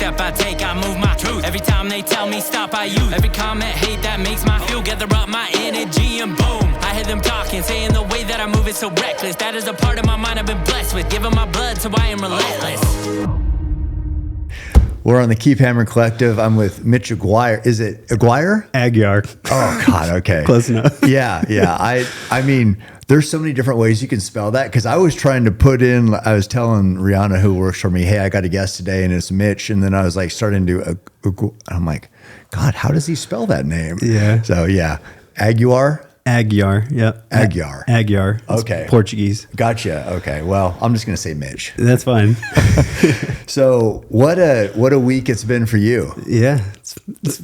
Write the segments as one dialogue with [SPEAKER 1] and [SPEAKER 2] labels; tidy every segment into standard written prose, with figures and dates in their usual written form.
[SPEAKER 1] step I take, I move my truth. Every time they tell me stop, I use every comment, hate that makes my fuel. Gather up my energy and boom, I hear them talking, saying the way that I move is so reckless. That is a part of my mind I've been blessed with, giving my blood so I am relentless.
[SPEAKER 2] We're on the Keep Hammering Collective. I'm with Mitch Aguiar. Is it Aguiar?
[SPEAKER 3] Aguiar.
[SPEAKER 2] Oh God. Okay.
[SPEAKER 3] Close enough.
[SPEAKER 2] Yeah. I mean, there's so many different ways you can spell that. Cause I was trying to put in, I was telling Rihanna who works for me, hey, I got a guest today and it's Mitch. And then I was like starting to, I'm like, God, how does he spell that name?
[SPEAKER 3] Yeah.
[SPEAKER 2] So yeah. Aguiar.
[SPEAKER 3] Aguiar. Yep.
[SPEAKER 2] Aguiar.
[SPEAKER 3] Aguiar. It's
[SPEAKER 2] okay.
[SPEAKER 3] Portuguese.
[SPEAKER 2] Gotcha. Okay. Well, I'm just going to say Mitch.
[SPEAKER 3] That's fine.
[SPEAKER 2] So what a week it's been for you.
[SPEAKER 3] Yeah. It's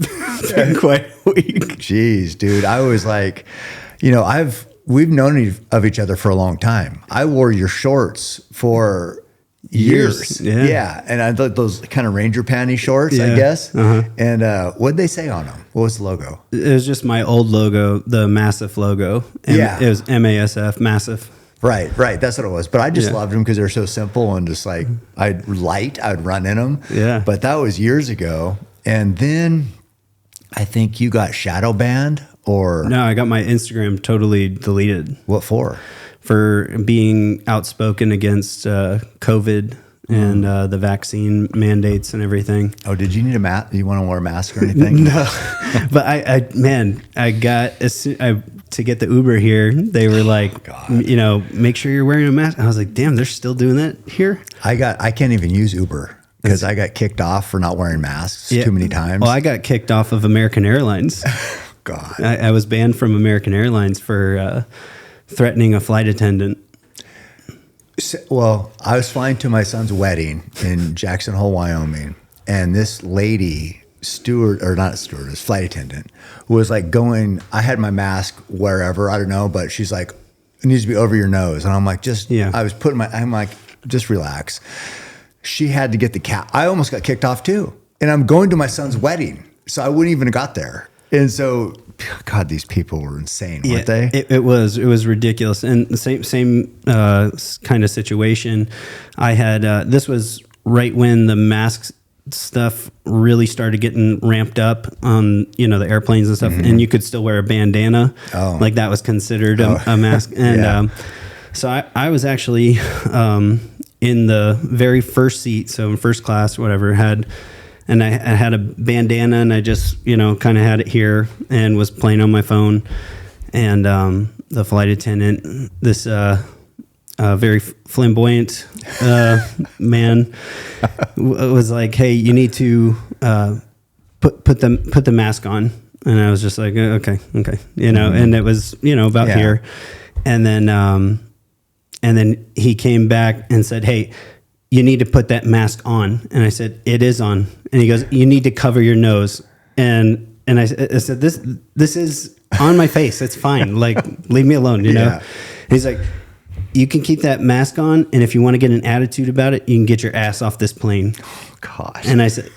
[SPEAKER 3] been quite a week.
[SPEAKER 2] Jeez, dude. I was like, we've known of each other for a long time. I wore your shorts for years. Yeah. And I thought those kind of Ranger panty shorts, I guess. Uh-huh. And what'd they say on them? What was the logo?
[SPEAKER 3] It was just my old logo, the Massive logo. It was MASF, Massive.
[SPEAKER 2] Right. That's what it was. But I just loved them because they're so simple and just like, I'd run in them. Yeah. But that was years ago. And then I think you got shadow banned or...
[SPEAKER 3] No, I got my Instagram totally deleted.
[SPEAKER 2] What for?
[SPEAKER 3] For being outspoken against COVID and the vaccine mandates and everything.
[SPEAKER 2] Oh, did you need a mask? Do you want to wear a mask or anything?
[SPEAKER 3] No. But I got... to get the Uber here, they were like, make sure you're wearing a mask. I was like, damn, they're still doing that here?
[SPEAKER 2] I can't even use Uber because I got kicked off for not wearing masks too many times.
[SPEAKER 3] Well, I got kicked off of American Airlines.
[SPEAKER 2] God.
[SPEAKER 3] I was banned from American Airlines for threatening a flight attendant.
[SPEAKER 2] Well, I was flying to my son's wedding in Jackson Hole, Wyoming, and this lady... flight attendant who was like I had my mask wherever, I don't know, but she's like, it needs to be over your nose. And I'm like, I'm like, just relax. She had to get the cap. I almost got kicked off too. And I'm going to my son's wedding. So I wouldn't even have got there. And so, God, these people were insane, weren't they?
[SPEAKER 3] It was ridiculous. And the same kind of situation. I had, this was right when the masks stuff really started getting ramped up on the airplanes and stuff, and you could still wear a bandana. Like that was considered a mask. And so I was actually in the very first seat, so in first class, whatever, I had a bandana, and I just kind of had it here and was playing on my phone. And the flight attendant, this very flamboyant man, was like, "Hey, you need to put the mask on." And I was just like, "Okay," And it was about here, and then he came back and said, "Hey, you need to put that mask on." And I said, "It is on." And he goes, "You need to cover your nose." And I said, "This is on my face. It's fine. Like, leave me alone." And he's like, "You can keep that mask on, and if you want to get an attitude about it, you can get your ass off this plane."
[SPEAKER 2] Oh, God.
[SPEAKER 3] And I said,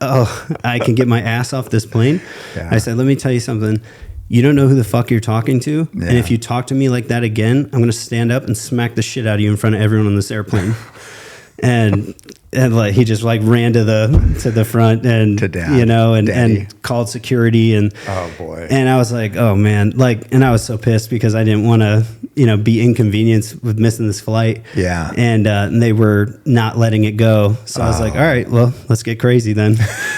[SPEAKER 3] "Oh, I can get my ass off this plane?" Yeah. I said, "Let me tell you something. You don't know who the fuck you're talking to, and if you talk to me like that again, I'm going to stand up and smack the shit out of you in front of everyone on this airplane." and like he just like ran to the front and and called security and
[SPEAKER 2] oh boy.
[SPEAKER 3] And I was like, oh man, and I was so pissed because I didn't want to be inconvenienced with missing this flight.
[SPEAKER 2] Yeah.
[SPEAKER 3] And they were not letting it go. So I was like, all right, well, let's get crazy then.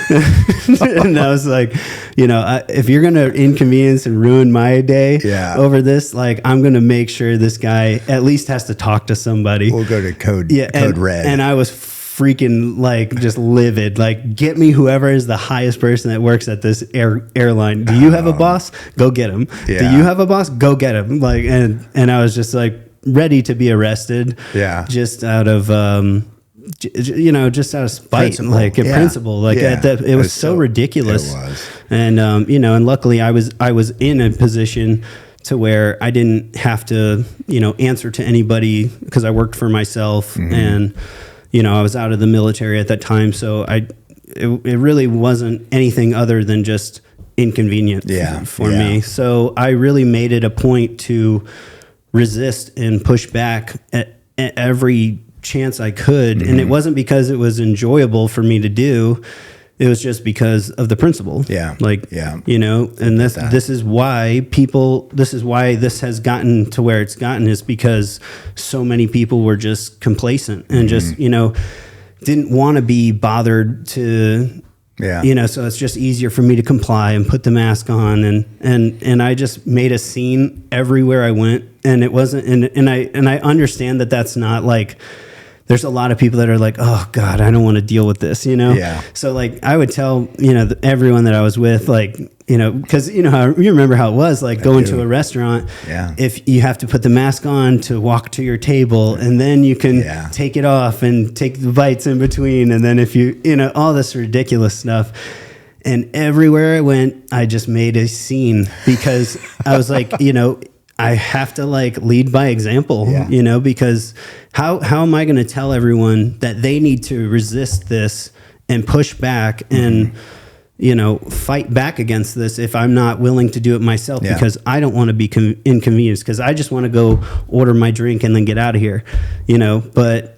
[SPEAKER 3] And I was like, if you're going to inconvenience and ruin my day over this, like I'm going to make sure this guy at least has to talk to somebody.
[SPEAKER 2] We'll go to code red.
[SPEAKER 3] And I was freaking like just livid. Like, get me whoever is the highest person that works at this airline. Do you have a boss? Go get him. Yeah. Do you have a boss? Go get him. Like, and I was just like ready to be arrested.
[SPEAKER 2] Yeah.
[SPEAKER 3] Just out of just out of spite,
[SPEAKER 2] principle.
[SPEAKER 3] Like a principle. Like it was so ridiculous.
[SPEAKER 2] It was.
[SPEAKER 3] And and luckily I was in a position to where I didn't have to answer to anybody because I worked for myself and. I was out of the military at that time, so it really wasn't anything other than just inconvenient for me. So I really made it a point to resist and push back at every chance I could. And it wasn't because it was enjoyable for me to do. It was just because of the principle.
[SPEAKER 2] Yeah.
[SPEAKER 3] Like,
[SPEAKER 2] yeah.
[SPEAKER 3] you know, and this is why this has gotten to where it's gotten, is because so many people were just complacent and just, you know, didn't want to be bothered to, you know, so it's just easier for me to comply and put the mask on. And I just made a scene everywhere I went. And it wasn't, and I understand that that's not like, there's a lot of people that are like, oh God, I don't want to deal with this, you know?
[SPEAKER 2] Yeah.
[SPEAKER 3] So like, I would tell, you know, everyone that I was with, like, you know, cause you know how, you remember how it was like going to a restaurant.
[SPEAKER 2] Yeah.
[SPEAKER 3] If you have to put the mask on to walk to your table, and then you can take it off and take the bites in between. And then if you know, all this ridiculous stuff. And everywhere I went, I just made a scene because I was like, you know, I have to like lead by example, you know, because how am I going to tell everyone that they need to resist this and push back and, you know, fight back against this if I'm not willing to do it myself, because I don't want to be inconvenienced, because I just want to go order my drink and then get out of here, you know, but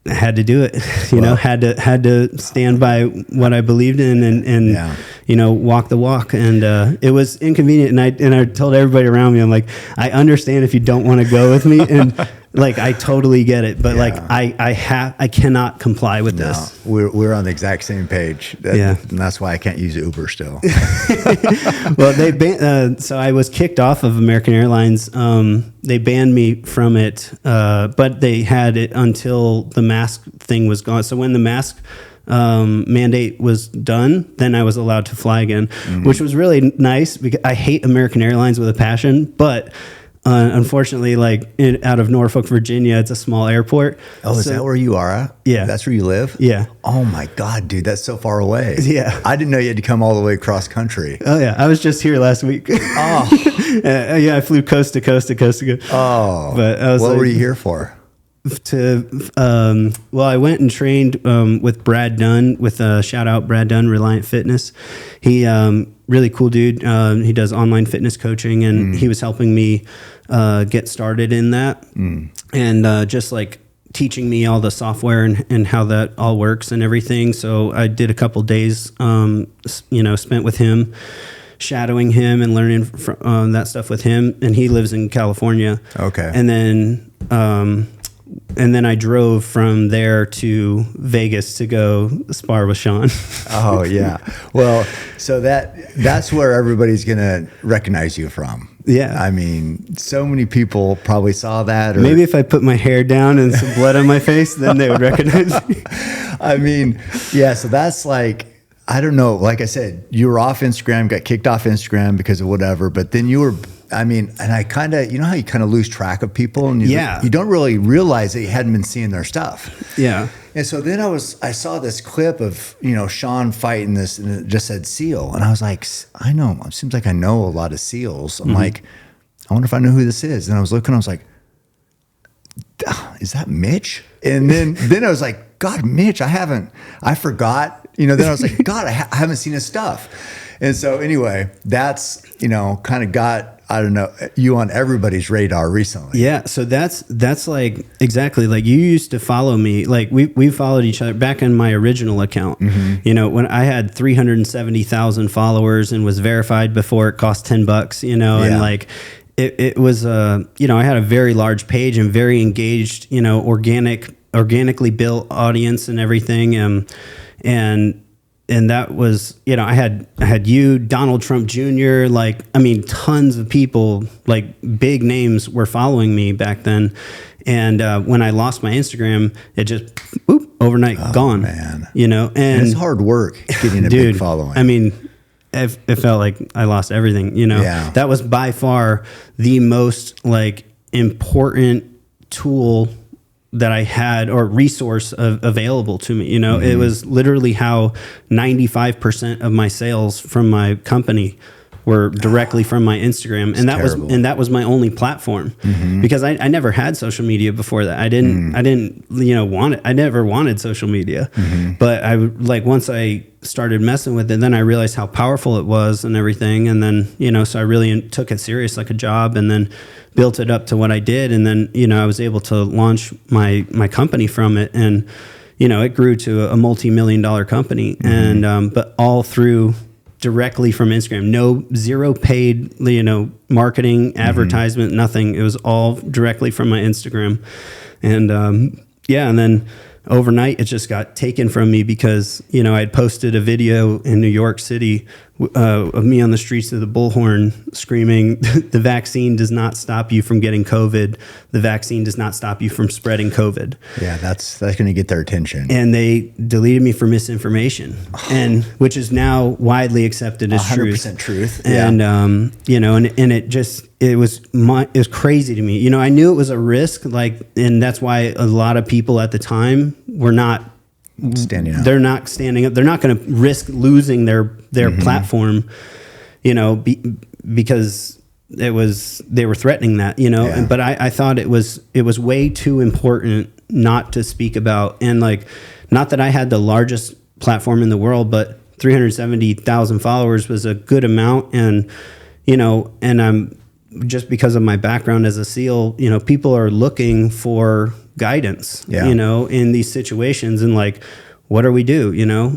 [SPEAKER 3] I had to do it, you know, had to stand by what I believed in and you know, walk the walk. And it was inconvenient. And I told everybody around me, I'm like, I understand if you don't want to go with me. And like, I totally get it. But like, I cannot comply with this.
[SPEAKER 2] We're on the exact same page. And that's why I can't use Uber still.
[SPEAKER 3] Well, so I was kicked off of American Airlines. They banned me from it, but they had it until the mask thing was gone. So when the mask mandate was done, then I was allowed to fly again, which was really nice, because I hate American Airlines with a passion, but unfortunately, like out of Norfolk, Virginia, it's a small airport.
[SPEAKER 2] Oh, is that where you are at?
[SPEAKER 3] Yeah.
[SPEAKER 2] That's where you live?
[SPEAKER 3] Yeah.
[SPEAKER 2] Oh my God, dude, that's so far away.
[SPEAKER 3] Yeah.
[SPEAKER 2] I didn't know you had to come all the way across country.
[SPEAKER 3] Oh yeah. I was just here last week. Oh. Yeah, I flew coast to coast to coast to coast.
[SPEAKER 2] Oh.
[SPEAKER 3] But I was
[SPEAKER 2] what were you here for?
[SPEAKER 3] Well, I went and trained with Brad Dunn, with shout out Brad Dunn, Reliant Fitness. He really cool dude. He does online fitness coaching, and he was helping me get started in that, and just like teaching me all the software and how that all works and everything. So I did a couple days, you know, spent with him, shadowing him and learning from that stuff with him. And he lives in California.
[SPEAKER 2] Okay.
[SPEAKER 3] And then I drove from there to Vegas to go spar with Sean.
[SPEAKER 2] Oh yeah. Well, so that's where everybody's going to recognize you from.
[SPEAKER 3] Yeah.
[SPEAKER 2] I mean, so many people probably saw that. Or
[SPEAKER 3] maybe if I put my hair down and some blood on my face, then they would recognize me.
[SPEAKER 2] I mean, yeah. So that's like, I don't know. Like I said, you were off Instagram, got kicked off Instagram because of whatever, but then you were, I mean, and I kind of, you know how you kind of lose track of people, and you don't really realize that you hadn't been seeing their stuff.
[SPEAKER 3] Yeah.
[SPEAKER 2] And so then I saw this clip of, you know, Sean fighting this, and it just said SEAL. And I was like, I know, it seems like I know a lot of SEALs. I'm like, I wonder if I know who this is. And I was looking, I was like, is that Mitch? And then I was like, God, Mitch, I forgot, you know, then I was like, God, I haven't seen his stuff. And so anyway, that's, you know, kind of got, I don't know, you on everybody's radar recently.
[SPEAKER 3] Yeah. So that's like, exactly. Like, you used to follow me. Like, we followed each other back in my original account. You know, when I had 370,000 followers and was verified before it cost $10, you know, and like, it was, you know, I had a very large page and very engaged, you know, organically built audience and everything. And that was, you know, I had you, Donald Trump Jr., like, I mean, tons of people, like big names were following me back then. And when I lost my Instagram, it just, overnight gone, man. You know, and
[SPEAKER 2] it's hard work getting a big following.
[SPEAKER 3] I mean, it felt like I lost everything, you know. That was by far the most like important tool that I had, or resource available to me. You know, it was literally how 95% of my sales from my company were directly from my Instagram. And that was my only platform, because I never had social media before that. I didn't, want it. I never wanted social media, but once I started messing with it, then I realized how powerful it was and everything. And then, so I really took it serious like a job, and then built it up to what I did. And then, I was able to launch my company from it. And, it grew to a multi-million-dollar company, and but all through directly from Instagram. Zero paid, marketing, advertisement, nothing. It was all directly from my Instagram, and and then overnight it just got taken from me because I had posted a video in New York City of me on the streets of the Bullhorn screaming, "The vaccine does not stop you from getting COVID. The vaccine does not stop you from spreading COVID." Yeah,
[SPEAKER 2] that's going to get their attention.
[SPEAKER 3] And they deleted me for misinformation, and which is now widely accepted as
[SPEAKER 2] 100% truth.
[SPEAKER 3] And and it was crazy to me. I knew it was a risk, and that's why a lot of people at the time were not
[SPEAKER 2] standing up.
[SPEAKER 3] They're not standing up. They're not going to risk losing their platform, because they were threatening that, But I thought it was way too important not to speak about. And not that I had the largest platform in the world, but 370,000 followers was a good amount. And, and I'm just because of my background as a SEAL, people are looking for guidance, in these situations, and what do we do,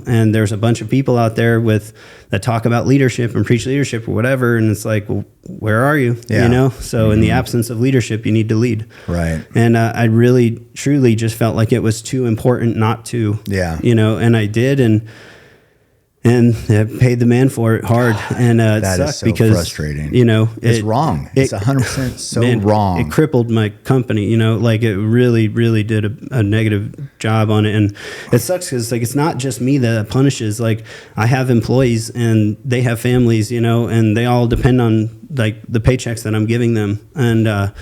[SPEAKER 3] and there's a bunch of people out there that talk about leadership and preach leadership or whatever. And it's well, where are you? So in the absence of leadership, you need to lead.
[SPEAKER 2] Right.
[SPEAKER 3] And I really, truly just felt like it was too important not to, and I did. And I paid the man for it hard, and it
[SPEAKER 2] that
[SPEAKER 3] sucked
[SPEAKER 2] is so
[SPEAKER 3] because
[SPEAKER 2] frustrating.
[SPEAKER 3] It's
[SPEAKER 2] wrong. It's 100% wrong.
[SPEAKER 3] It crippled my company. It really, really did a negative job on it, and it sucks because it's not just me that punishes. I have employees and they have families, and they all depend on the paychecks that I'm giving them, and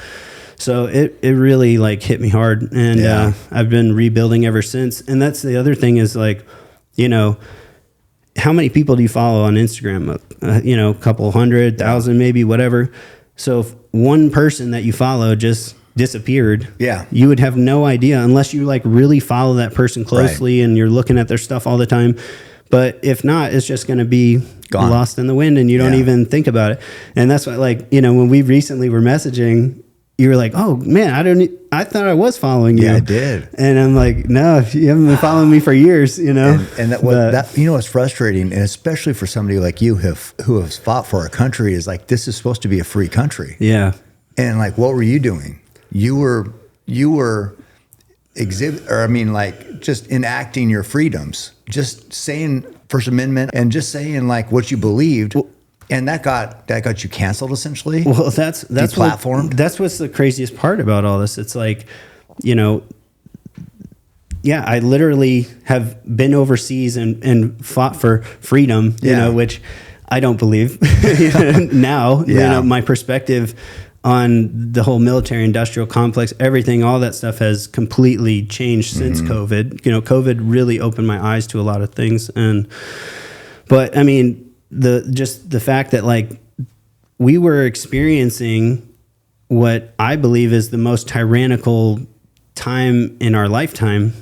[SPEAKER 3] so it really hit me hard, and I've been rebuilding ever since. And that's the other thing is how many people do you follow on Instagram? A couple 100,000, maybe, whatever. So if one person that you follow just disappeared, you would have no idea unless you really follow that person closely, and you're looking at their stuff all the time. But if not, it's just going to be gone, lost in the wind, and you don't even think about it. And that's why, when we recently were messaging, you were like, "Oh man, I thought I was following you."
[SPEAKER 2] Yeah, I did.
[SPEAKER 3] And I'm like, "No, you haven't been following me for years,
[SPEAKER 2] And that what's frustrating, and especially for somebody like you who has fought for our country, is this is supposed to be a free country.
[SPEAKER 3] Yeah.
[SPEAKER 2] And what were you doing? You were just enacting your freedoms, just saying First Amendment, and just saying what you believed. And that got you canceled, essentially.
[SPEAKER 3] Well, that's
[SPEAKER 2] deplatformed.
[SPEAKER 3] That's what's the craziest part about all this. It's I literally have been overseas and fought for freedom, which I don't believe now. My perspective on the whole military industrial complex, everything, all that stuff has completely changed since COVID. COVID really opened my eyes to a lot of things. But I mean, the fact that we were experiencing what I believe is the most tyrannical time in our lifetime,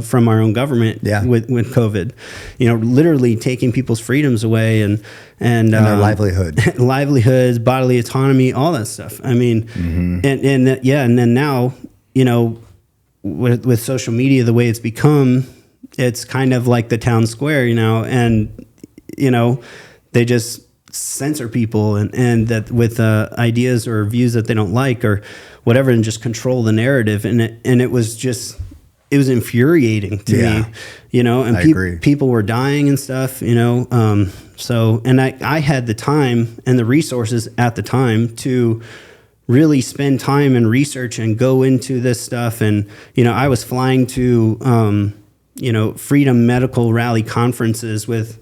[SPEAKER 3] from our own government with COVID, literally taking people's freedoms away and
[SPEAKER 2] their
[SPEAKER 3] livelihoods, bodily autonomy, all that stuff. I mean, and then now, with social media, the way it's become, it's kind of like the town square, and they just censor people and that with ideas or views that they don't like or whatever, and just control the narrative. And it was infuriating to me, and people were dying and stuff, so, and I had the time and the resources at the time to really spend time and research and go into this stuff. And, I was flying to, freedom medical rally conferences with,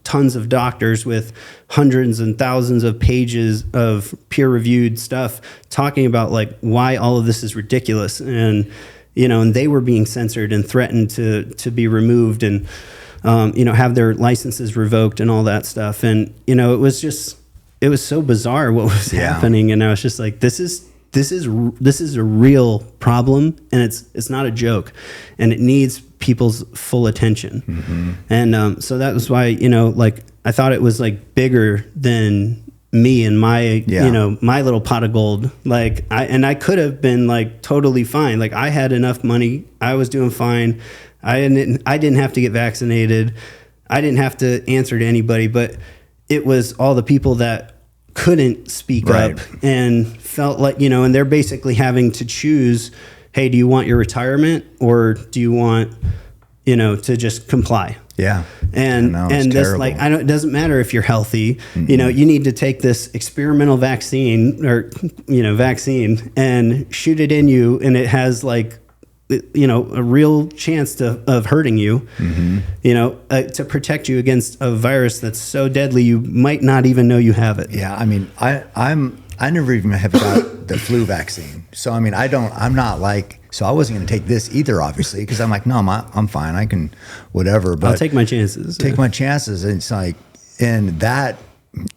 [SPEAKER 3] tons of doctors with hundreds and thousands of pages of peer-reviewed stuff talking about why all of this is ridiculous. And, and they were being censored and threatened to be removed and, have their licenses revoked and all that stuff. And, it was just, it was so bizarre what was happening. And I was just like, this is a real problem, and it's not a joke, and it needs people's full attention. And so that was why, like, I thought it was like bigger than me and my, my little pot of gold. Like I could have been like totally fine. Like I had enough money. I was doing fine. I didn't have to get vaccinated. I didn't have to answer to anybody, but it was all the people that couldn't speak up and felt like, and they're basically having to choose, hey, do you want your retirement or do you want, to just comply? Yeah. And this, like, it doesn't matter if you're healthy, you need to take this experimental vaccine vaccine and shoot it in you. And it has like, a real chance of hurting you, to protect you against a virus that's so deadly you might not even know you have it.
[SPEAKER 2] Yeah, I mean, I never even have got the flu vaccine, so I mean, I'm not like, so I wasn't going to take this either, obviously, because I'm like, no, I'm fine, I can, whatever. But
[SPEAKER 3] I'll take my chances.
[SPEAKER 2] My chances, and it's like, and that.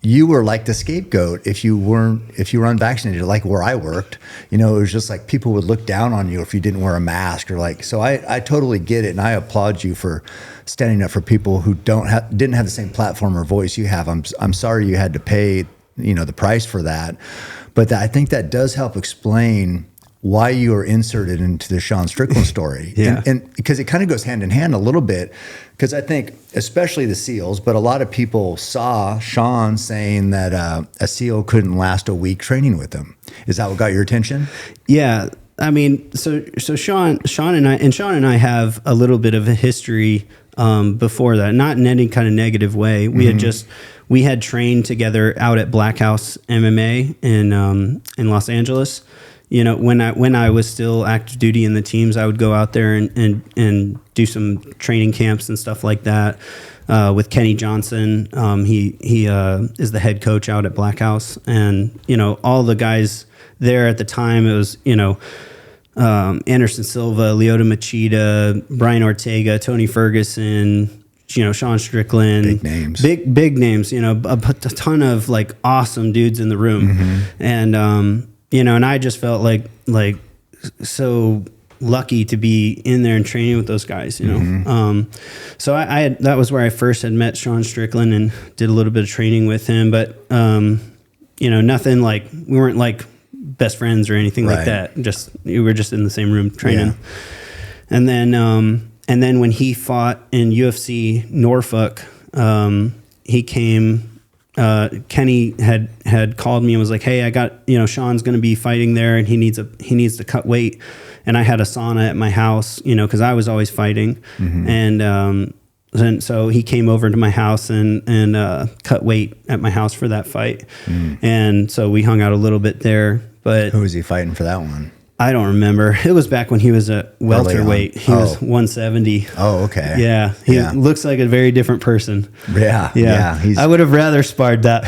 [SPEAKER 2] You were like the scapegoat if you were unvaccinated, like where I worked. It was just like people would look down on you if you didn't wear a mask, or like. So I totally get it, and I applaud you for standing up for people who didn't have the same platform or voice you have. I'm sorry you had to pay the price for that, but I think that does help explain why you are inserted into the Sean Strickland story. And because it kind of goes hand in hand a little bit, because I think especially the SEALs, but a lot of people saw Sean saying that a SEAL couldn't last a week training with him. Is that what got your attention? Yeah.
[SPEAKER 3] I mean, so Sean and I have a little bit of a history before that, not in any kind of negative way. We had trained together out at Black House MMA in Los Angeles. When I was still active duty in the teams, I would go out there and do some training camps and stuff like that with Kenny Johnson. He is the head coach out at Black House, and all the guys there at the time. It was Anderson Silva, Lyoto Machida, Brian Ortega, Tony Ferguson. Sean Strickland, big names. A ton of like awesome dudes in the room, and and I just felt like so lucky to be in there and training with those guys, So I that was where I first had met Sean Strickland and did a little bit of training with him, but nothing like, we weren't like best friends or anything like that. We were just in the same room training. Yeah. And then when he fought in UFC Norfolk, he came. Kenny had called me and was like, "Hey, I got Sean's going to be fighting there, and he needs to cut weight." And I had a sauna at my house, because I was always fighting, and so he came over to my house and cut weight at my house for that fight, and so we hung out a little bit there. But
[SPEAKER 2] who was he fighting for that one?
[SPEAKER 3] I don't remember. It was back when he was a welterweight. He was 170.
[SPEAKER 2] Oh, okay.
[SPEAKER 3] Yeah. He looks like a very different person.
[SPEAKER 2] Yeah.
[SPEAKER 3] I would have rather sparred that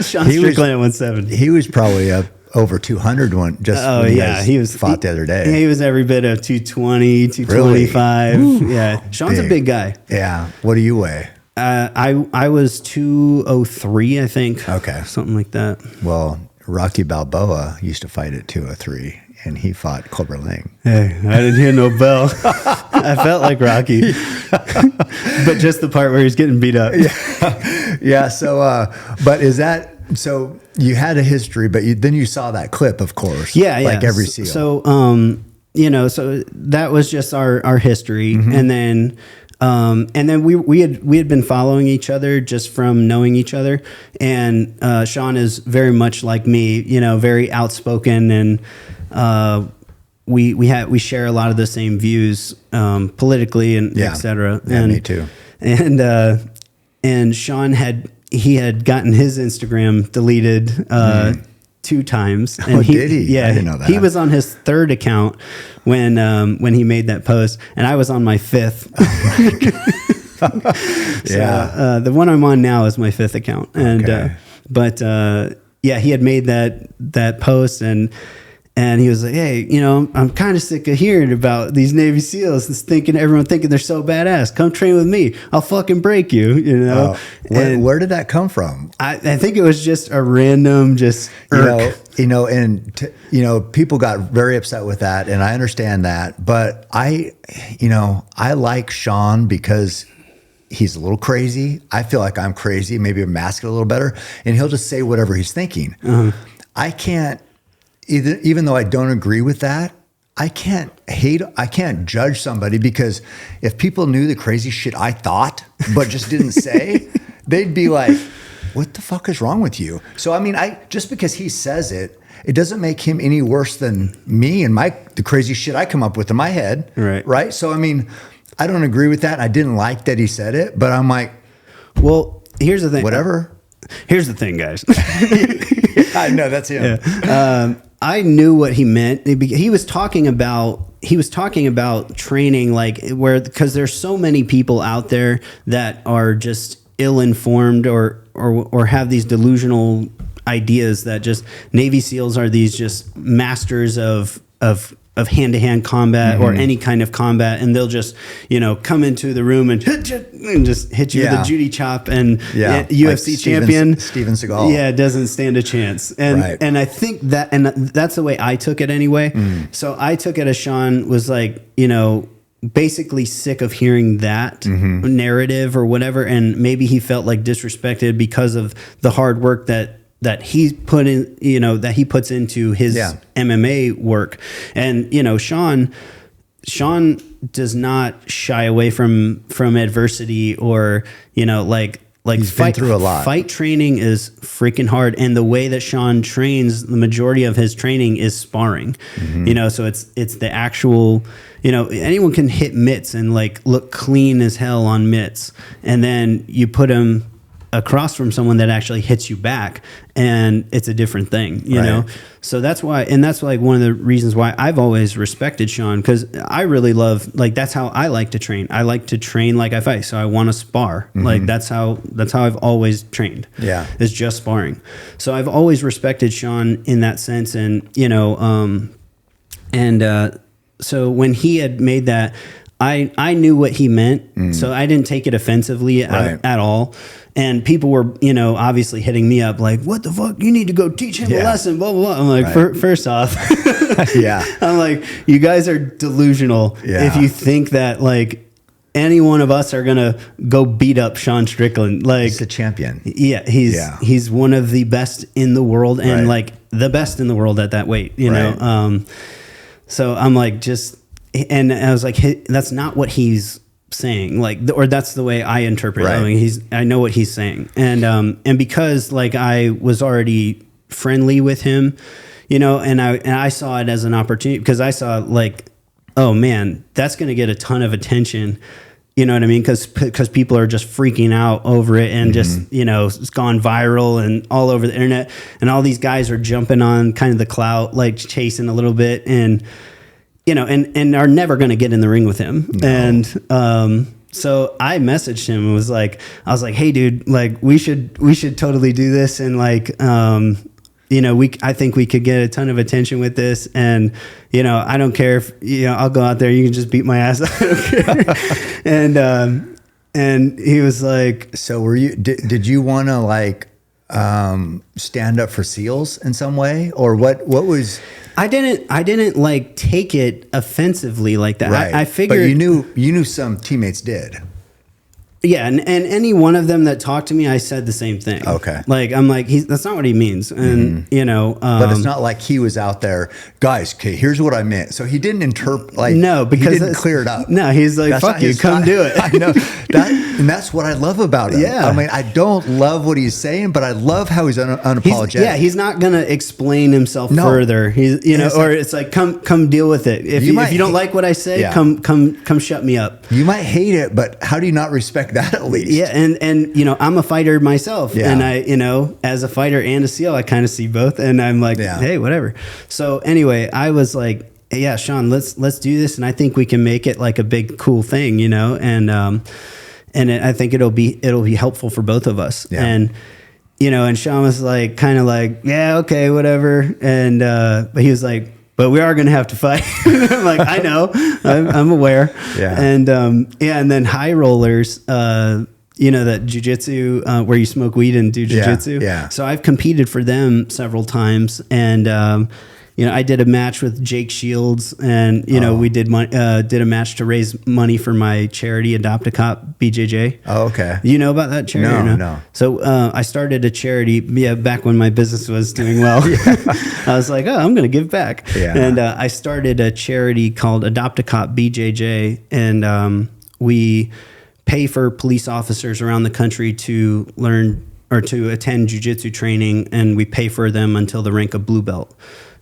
[SPEAKER 3] Sean Strickland at 170.
[SPEAKER 2] He was probably up over 200 when he was fought the other day.
[SPEAKER 3] He was every bit of 220, 225. Really? Yeah. Sean's a big guy.
[SPEAKER 2] Yeah. What do you weigh?
[SPEAKER 3] I was 203, I think.
[SPEAKER 2] Okay.
[SPEAKER 3] Something like that.
[SPEAKER 2] Well, Rocky Balboa used to fight at 203, and he fought Cobra Lang.
[SPEAKER 3] Hey, I didn't hear no bell. I felt like Rocky, but just the part where he's getting beat up.
[SPEAKER 2] Yeah. So, but is that so? You had a history, but then you saw that clip, of course.
[SPEAKER 3] Yeah.
[SPEAKER 2] Like every SEAL.
[SPEAKER 3] So, so that was just our history, and then we had been following each other just from knowing each other, and Sean is very much like me, very outspoken, and we share a lot of the same views politically and et cetera.
[SPEAKER 2] Yeah, me too.
[SPEAKER 3] And Sean had gotten his Instagram deleted 2 times. And
[SPEAKER 2] did he?
[SPEAKER 3] Yeah,
[SPEAKER 2] I didn't know that.
[SPEAKER 3] He was on his 3rd account when he made that post, and I was on my 5th. So, the one I'm on now is my 5th account, and he had made that post, and And he was like, hey, you know, I'm kind of sick of hearing about these Navy SEALs everyone thinking they're so badass. Come train with me. I'll fucking break you, you know?
[SPEAKER 2] Where did that come from?
[SPEAKER 3] I think it was just a random, just irk.
[SPEAKER 2] People got very upset with that, and I understand that. But I like Sean because he's a little crazy. I feel like I'm crazy, maybe mask it a little better, and he'll just say whatever he's thinking. I can't, even though I don't agree with that, I can't judge somebody, because if people knew the crazy shit I thought, but just didn't say, they'd be like, what the fuck is wrong with you? So, I mean, just because he says it, it doesn't make him any worse than me and the crazy shit I come up with in my head. Right. So, I mean, I don't agree with that. I didn't like that he said it, but I'm like,
[SPEAKER 3] well, here's the thing.
[SPEAKER 2] Whatever.
[SPEAKER 3] Here's the thing, guys.
[SPEAKER 2] I know that's him.
[SPEAKER 3] Yeah. I knew what he meant. He was talking about training, because there's so many people out there that are just ill-informed or have these delusional ideas that just Navy SEALs are these just masters of hand-to-hand combat or any kind of combat, and they'll just, come into the room and just hit you with a Judy chop, and UFC champion
[SPEAKER 2] Steven Seagal
[SPEAKER 3] doesn't stand a chance. And I think that's the way I took it anyway. So I took it as Sean was like, basically sick of hearing that narrative or whatever, and maybe he felt like disrespected because of the hard work that he put in, that he puts into his MMA work. And, Sean does not shy away from adversity or,
[SPEAKER 2] he's been through a lot.
[SPEAKER 3] Fight training is freaking hard. And the way that Sean trains, the majority of his training is sparring, so it's the actual, anyone can hit mitts and look clean as hell on mitts. And then you put him across from someone that actually hits you back, and it's a different thing, you know? So that's why, and that's one of the reasons why I've always respected Sean, because I really love, that's how I like to train. I like to train like I fight. So I want to spar. That's how I've always trained. Yeah. It's just sparring. So I've always respected Sean in that sense. And, so when he had made that, I knew what he meant. So I didn't take it offensively at all. And people were, obviously hitting me up like, what the fuck? You need to go teach him a lesson, blah, blah, blah. I'm like, first off, I'm like, you guys are delusional if you think that any one of us are going to go beat up Sean Strickland.
[SPEAKER 2] He's a champion.
[SPEAKER 3] Yeah. He's one of the best in the world, and the best in the world at that weight, you know? So I'm like, and I was like, that's not what he's saying, or that's the way I interpret it. I mean, I know what he's saying, and because I was already friendly with him, and I saw it as an opportunity, because I saw oh man, that's going to get a ton of attention. You know what I mean? Because people are just freaking out over it, and just it's gone viral and all over the internet, and all these guys are jumping on kind of the clout, chasing a little bit, and and are never going to get in the ring with him. No. And so I messaged him and I was like, hey dude, we should totally do this. And I think we could get a ton of attention with this. And, I don't care if, I'll go out there, you can just beat my ass. I don't care. And he was like,
[SPEAKER 2] so did you want to stand up for SEALs in some way, or what was...
[SPEAKER 3] I didn't take it offensively like that.
[SPEAKER 2] Right.
[SPEAKER 3] I figured,
[SPEAKER 2] but you knew some teammates did.
[SPEAKER 3] Yeah, and any one of them that talked to me, I said the same thing.
[SPEAKER 2] Okay.
[SPEAKER 3] I'm like, that's not what he means. And,
[SPEAKER 2] but it's not like he was out there, guys, okay, here's what I meant. So he didn't interpret,
[SPEAKER 3] no, because
[SPEAKER 2] he didn't clear it up.
[SPEAKER 3] No, he's like, fuck you, come do it.
[SPEAKER 2] I know. And that's what I love about him.
[SPEAKER 3] Yeah.
[SPEAKER 2] I mean, I don't love what he's saying, but I love how he's unapologetic.
[SPEAKER 3] He's not going to explain himself further. He's, it's like, come deal with it. If you don't like what I say, come shut me up.
[SPEAKER 2] You might hate it, but how do you not respect that at least?
[SPEAKER 3] Yeah, and I'm a fighter myself, and I, as a fighter and a SEAL, I kind of see both, and I'm like, hey, whatever. So anyway, I was like, yeah, Sean, let's do this, and I think we can make it a big cool thing, I think it'll be helpful for both of us, and Sean was yeah, okay, whatever, and but he was like, but we are going to have to fight. I'm like, I know, I'm aware.
[SPEAKER 2] Yeah.
[SPEAKER 3] And then high rollers, you know, that jujitsu, where you smoke weed and do jujitsu.
[SPEAKER 2] Yeah.
[SPEAKER 3] So I've competed for them several times. And, you know, I did a match with Jake Shields, and you know, we did a match to raise money for my charity, Adopt a Cop BJJ.
[SPEAKER 2] Oh, okay.
[SPEAKER 3] You know about that charity?
[SPEAKER 2] No,
[SPEAKER 3] or
[SPEAKER 2] no.
[SPEAKER 3] So I started a charity, back when my business was doing well. I was like, oh, I'm going to give back.
[SPEAKER 2] Yeah.
[SPEAKER 3] And I started a charity called Adopt a Cop BJJ, and we pay for police officers around the country to learn or to attend jiu-jitsu training, and we pay for them until the rank of blue belt.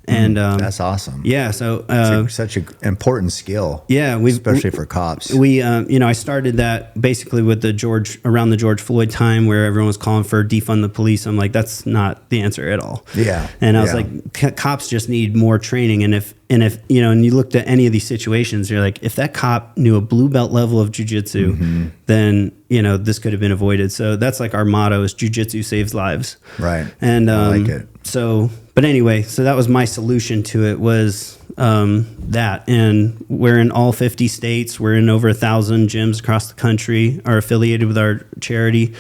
[SPEAKER 3] And
[SPEAKER 2] that's awesome.
[SPEAKER 3] Yeah, so
[SPEAKER 2] such an important skill.
[SPEAKER 3] Yeah,
[SPEAKER 2] especially for cops.
[SPEAKER 3] We you know, I started that basically with around the George Floyd time, where everyone was calling for defund the police. I'm like, that's not the answer at all.
[SPEAKER 2] Yeah.
[SPEAKER 3] And I was like, cops just need more training. And if you know, and you looked at any of these situations, you're like, if that cop knew a blue belt level of jujitsu, then you know, this could have been avoided. So that's like our motto: is jujitsu saves lives.
[SPEAKER 2] Right.
[SPEAKER 3] And
[SPEAKER 2] I like it.
[SPEAKER 3] So, but anyway, so that was my solution to it, was that. And we're in all 50 states. We're in over 1,000 gyms across the country, are affiliated with our charity.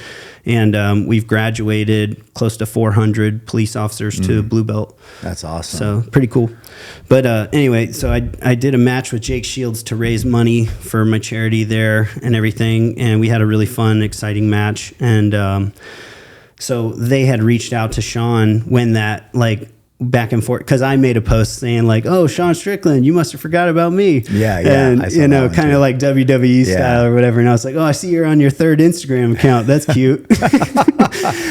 [SPEAKER 3] And we've graduated close to 400 police officers to blue belt.
[SPEAKER 2] That's awesome.
[SPEAKER 3] So pretty cool. But anyway, so I did a match with Jake Shields to raise money for my charity there and everything. And we had a really fun, exciting match. And so they had reached out to Sean when that, like, back and forth, because I made a post saying like, oh, Sean Strickland, you must have forgot about me.
[SPEAKER 2] Yeah.
[SPEAKER 3] And you know, kind of like WWE style or whatever. And I was like, oh, I see you're on your third Instagram account. That's cute.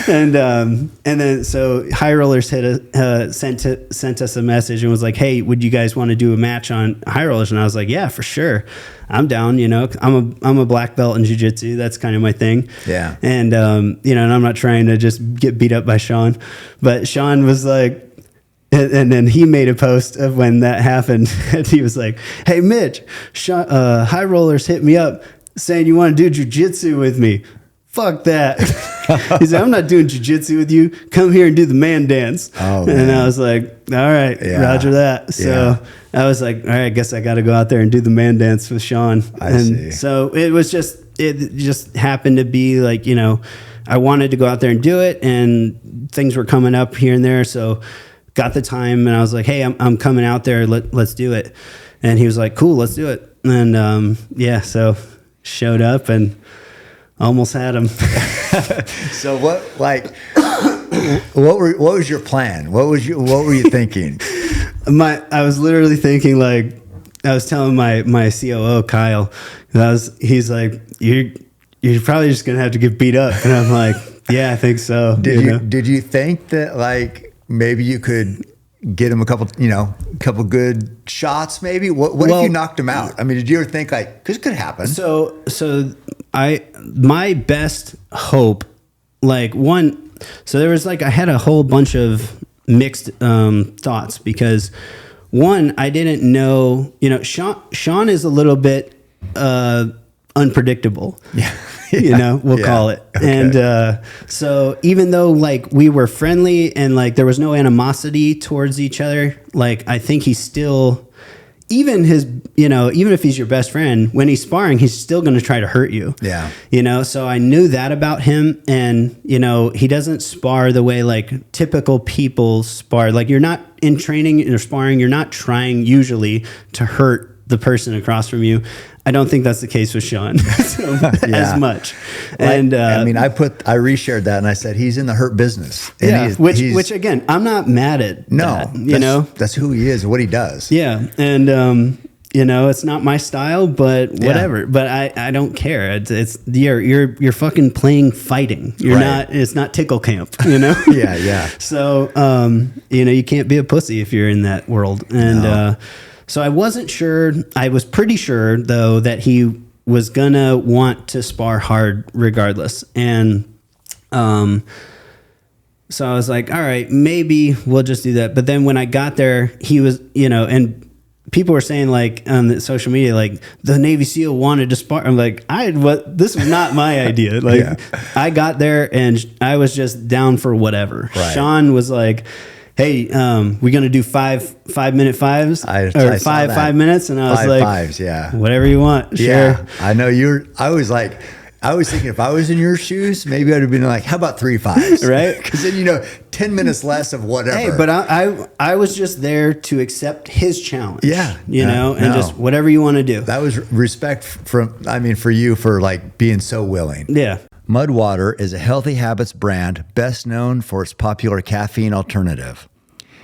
[SPEAKER 3] and then so High Rollers sent us a message and was like, hey, would you guys want to do a match on High Rollers? And I was like, yeah, for sure. I'm down, you know. I'm a black belt in jiu-jitsu. That's kind of my thing.
[SPEAKER 2] Yeah.
[SPEAKER 3] And you know, and I'm not trying to just get beat up by Sean, but Sean was like, and then he made a post of when that happened, and he was like, hey, Mitch, High Rollers hit me up saying you want to do jiu-jitsu with me. Fuck that. He said, I'm not doing jiu-jitsu with you. Come here and do the man dance.
[SPEAKER 2] Oh,
[SPEAKER 3] and
[SPEAKER 2] man.
[SPEAKER 3] I was like, all right, roger that. So I was like, all right, I guess I got to go out there and do the man dance with Sean.
[SPEAKER 2] I see.
[SPEAKER 3] So it just happened to be like, you know, I wanted to go out there and do it, and things were coming up here and there. So got the time, and I was like, hey, I'm coming out there. Let's do it. And he was like, cool, let's do it. And so showed up and almost had him.
[SPEAKER 2] So what was your plan? What were you thinking?
[SPEAKER 3] I was literally thinking, like, I was telling my COO Kyle, he's like, you're probably just gonna have to get beat up, and I'm like, yeah, I think so.
[SPEAKER 2] Did you think that, like, maybe you could get him a couple good shots? Maybe what if you knocked him out? I mean, did you ever think, like, this could happen?
[SPEAKER 3] So my best hope, like, one, so there was like, I had a whole bunch of mixed thoughts, because one, I didn't know, you know, Sean is a little bit unpredictable.
[SPEAKER 2] Yeah.
[SPEAKER 3] You know, we'll call it. Okay. And so even though, like, we were friendly and, like, there was no animosity towards each other, like, I think he's still, even if he's your best friend, when he's sparring, he's still going to try to hurt you.
[SPEAKER 2] Yeah.
[SPEAKER 3] You know, so I knew that about him. And, you know, he doesn't spar the way, like, typical people spar. Like, you're not in training or sparring, you're not trying usually to hurt the person across from you. I don't think that's the case with Sean as much. And
[SPEAKER 2] I mean, I reshared that, and I said he's in the hurt business. And
[SPEAKER 3] which again, I'm not mad at.
[SPEAKER 2] No,
[SPEAKER 3] that,
[SPEAKER 2] that's who he is, what he does.
[SPEAKER 3] Yeah, and you know, it's not my style, but whatever. But I don't care. It's you're fucking playing fighting. You're not. It's not tickle camp. You know.
[SPEAKER 2] Yeah.
[SPEAKER 3] So you know, you can't be a pussy if you're in that world. And so I wasn't sure. I was pretty sure, though, that he was gonna want to spar hard regardless. And so I was like, all right, maybe we'll just do that. But then when I got there, he was, you know, and people were saying, like, on the social media, like, the Navy SEAL wanted to spar. I'm like, this was not my idea. Like, I got there and I was just down for whatever.
[SPEAKER 2] Right.
[SPEAKER 3] Sean was like, hey, we're going to do 5-minute fives
[SPEAKER 2] I
[SPEAKER 3] or
[SPEAKER 2] saw that.
[SPEAKER 3] 5 minutes. And I was
[SPEAKER 2] 5
[SPEAKER 3] like,
[SPEAKER 2] fives, yeah.
[SPEAKER 3] whatever you want. Sure.
[SPEAKER 2] Yeah, I know I was thinking if I was in your shoes, maybe I'd have been like, how about 3 5s?
[SPEAKER 3] Right.
[SPEAKER 2] Because then, 10 minutes less of whatever.
[SPEAKER 3] Hey, but I was just there to accept his challenge.
[SPEAKER 2] Yeah.
[SPEAKER 3] And just whatever you want to do.
[SPEAKER 2] That was respect for you for like being so willing.
[SPEAKER 3] Yeah.
[SPEAKER 2] Mudwater is a healthy habits brand best known for its popular caffeine alternative.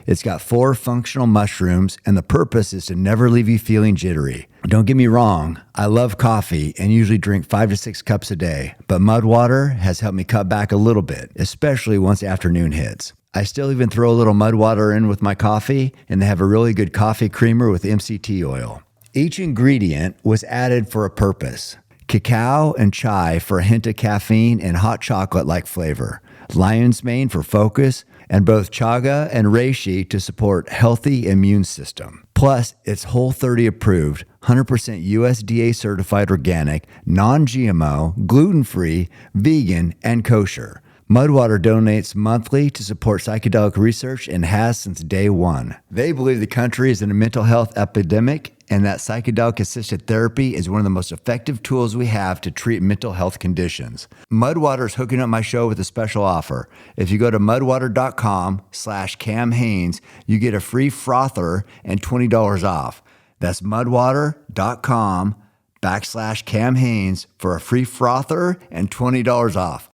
[SPEAKER 2] It's got 4 functional mushrooms, and the purpose is to never leave you feeling jittery. Don't get me wrong, I love coffee and usually drink 5 to 6 cups a day, but Mudwater has helped me cut back a little bit, especially once afternoon hits. I still even throw a little Mudwater in with my coffee, and they have a really good coffee creamer with MCT oil. Each ingredient was added for a purpose. Cacao and chai for a hint of caffeine and hot chocolate-like flavor. Lion's mane for focus, and both chaga and reishi to support healthy immune system. Plus, it's Whole30 approved, 100% USDA certified organic, non-GMO, gluten-free, vegan, and kosher. Mudwater donates monthly to support psychedelic research and has since day one. They believe the country is in a mental health epidemic and that psychedelic-assisted therapy is one of the most effective tools we have to treat mental health conditions. Mudwater is hooking up my show with a special offer. If you go to mudwater.com/Cam Hanes, you get a free frother and $20 off. That's mudwater.com/Cam Hanes for a free frother and $20 off.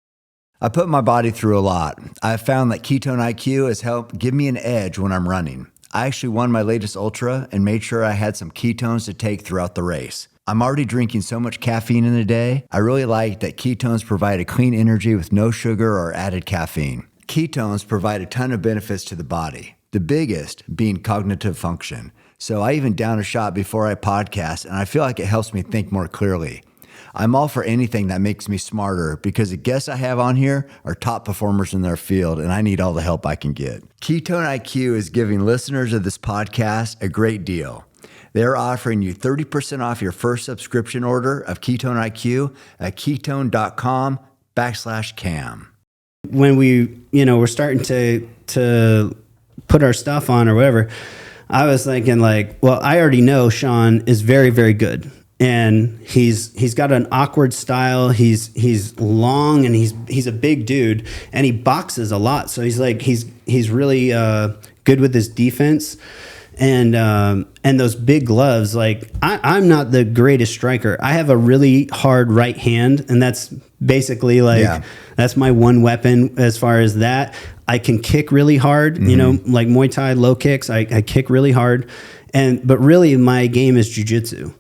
[SPEAKER 2] I put my body through a lot. I've found that Ketone IQ has helped give me an edge when I'm running. I actually won my latest ultra and made sure I had some ketones to take throughout the race. I'm already drinking so much caffeine in a day. I really like that ketones provide a clean energy with no sugar or added caffeine. Ketones provide a ton of benefits to the body, the biggest being cognitive function. So I even down a shot before I podcast, and I feel like it helps me think more clearly. I'm all for anything that makes me smarter because the guests I have on here are top performers in their field, and I need all the help I can get. Ketone IQ is giving listeners of this podcast a great deal. They're offering you 30% off your first subscription order of Ketone IQ at ketone.com/Cam.
[SPEAKER 3] When we're starting to put our stuff on or whatever, I was thinking like, well, I already know Sean is very, very good. And he's got an awkward style. He's long and he's a big dude and he boxes a lot. So he's really good with his defense and those big gloves. Like I'm not the greatest striker. I have a really hard right hand, and that's basically that's my one weapon as far as that. I can kick really hard. Mm-hmm. Like Muay Thai low kicks. I kick really hard. But really my game is jujitsu,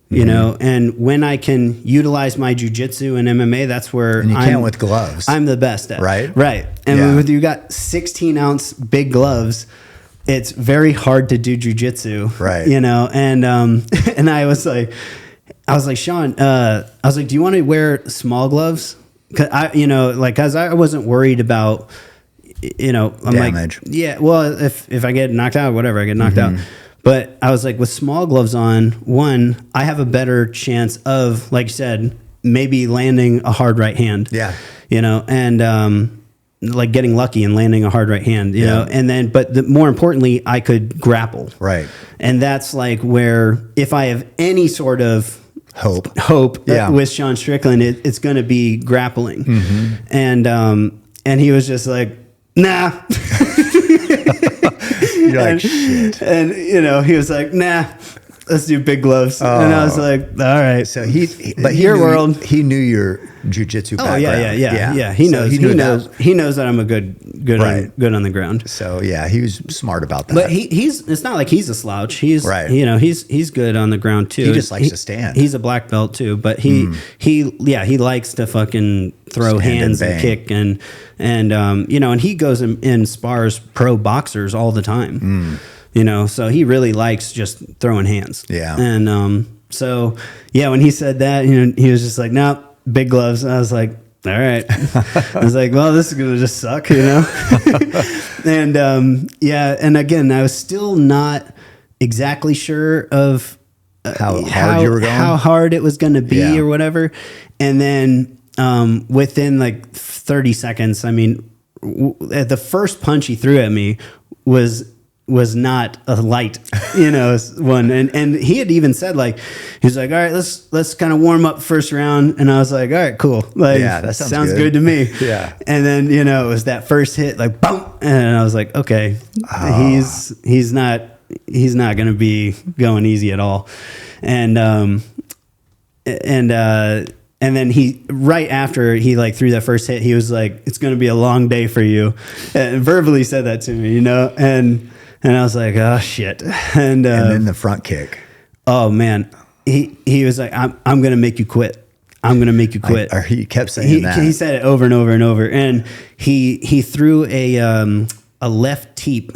[SPEAKER 3] and when I can utilize my jujitsu and MMA, that's where
[SPEAKER 2] and you can't with gloves.
[SPEAKER 3] I'm the best at.
[SPEAKER 2] Right.
[SPEAKER 3] And when you got 16-ounce big gloves, it's very hard to do jujitsu.
[SPEAKER 2] Right.
[SPEAKER 3] And I was like, Sean, do you want to wear small gloves? Cause I wasn't worried about, I'm
[SPEAKER 2] damage.
[SPEAKER 3] Like, yeah, well, if I get knocked out, whatever, I get knocked out. But I was like, with small gloves on, one, I have a better chance of, like you said, maybe landing a hard right hand.
[SPEAKER 2] Yeah.
[SPEAKER 3] And like getting lucky and landing a hard right hand, you know. And then, but more importantly, I could grapple.
[SPEAKER 2] Right.
[SPEAKER 3] And that's like where, if I have any sort of hope with Sean Strickland, it's going to be grappling. Mm-hmm. And he was just like, nah.
[SPEAKER 2] You're like, shit.
[SPEAKER 3] And, he was like, nah, let's do big gloves. Oh. And I was like, all right.
[SPEAKER 2] So he knew your jujitsu background.
[SPEAKER 3] Yeah. He knows that I'm a good on the ground.
[SPEAKER 2] So yeah, he was smart about that.
[SPEAKER 3] But it's not like he's a slouch. He's right. He's good on the ground too.
[SPEAKER 2] He just likes to stand.
[SPEAKER 3] He's a black belt too, but he likes to fucking throw hands and kick and he goes and spars pro boxers all the time. So he really likes just throwing hands. Yeah. And when he said that, he was just like, nope, big gloves. I was like, all right. I was like, well, this is going to just suck, And and again, I was still not exactly sure of
[SPEAKER 2] how hard you were going,
[SPEAKER 3] how hard it was going to be or whatever. And then within like 30 seconds, I mean, the first punch he threw at me was was not a light, one. And he had even said like, he's like, all right, let's kind of warm up first round. And I was like, all right, cool. Like,
[SPEAKER 2] Yeah, that sounds
[SPEAKER 3] good to me.
[SPEAKER 2] Yeah.
[SPEAKER 3] And then, it was that first hit, like, boom. And I was like, okay, he's not going to be going easy at all. And then he, right after he like threw that first hit, he was like, it's going to be a long day for you. And verbally said that to me, and I was like, oh shit. And
[SPEAKER 2] then the front kick.
[SPEAKER 3] Oh man. He was like, I'm going to make you quit. I'm going to make you quit.
[SPEAKER 2] Or he kept saying that.
[SPEAKER 3] He said it over and over and over. And he threw a left teep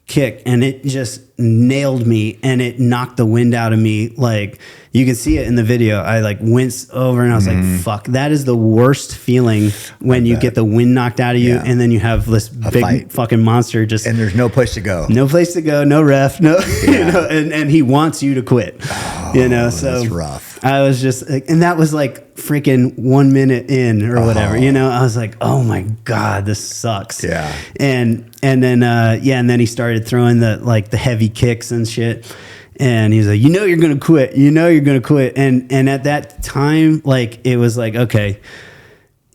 [SPEAKER 3] kick, and it just nailed me, and it knocked the wind out of me. Like, you can see it in the video. I like winced over, and I was like, fuck, that is the worst feeling when you get the wind knocked out of you, and then you have this big
[SPEAKER 2] fight.
[SPEAKER 3] fucking monster just,
[SPEAKER 2] And there's no place to go.
[SPEAKER 3] no place to go, no ref, no, and he wants you to quit, so
[SPEAKER 2] that's rough.
[SPEAKER 3] I was just like, and that was like freaking 1 minute in or whatever, I was like, oh my God, this sucks.
[SPEAKER 2] Yeah.
[SPEAKER 3] And then he started throwing the heavy kicks and shit. And he's like, you're going to quit. You're going to quit. And at that time, like, it was like, okay,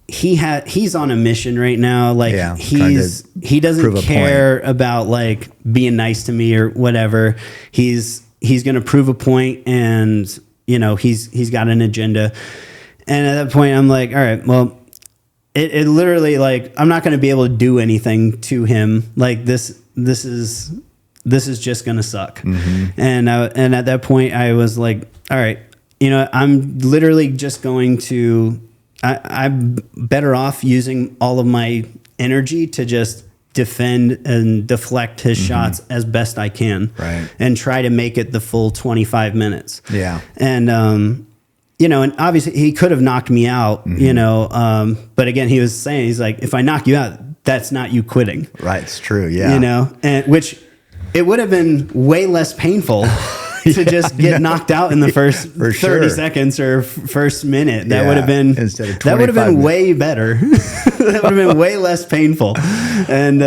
[SPEAKER 3] he's on a mission right now. Like, he doesn't care about like being nice to me or whatever. He's going to prove a point, and he's got an agenda. And at that point I'm like, all right, well, it literally, like, I'm not going to be able to do anything to him. Like, this is just going to suck. Mm-hmm. And at that point I was like, all right, I'm literally just going to, I'm better off using all of my energy to just defend and deflect his shots as best I can.
[SPEAKER 2] Right.
[SPEAKER 3] And try to make it the full 25 minutes.
[SPEAKER 2] Yeah.
[SPEAKER 3] And, and obviously he could have knocked me out, but again, he was saying, he's like, if I knock you out, that's not you quitting.
[SPEAKER 2] Right. It's true. Yeah.
[SPEAKER 3] And which it would have been way less painful to just get knocked out in the first 30 seconds or first minute. That would have been,
[SPEAKER 2] instead of 25
[SPEAKER 3] that would have been
[SPEAKER 2] minutes.
[SPEAKER 3] way better. That would have been way less painful. And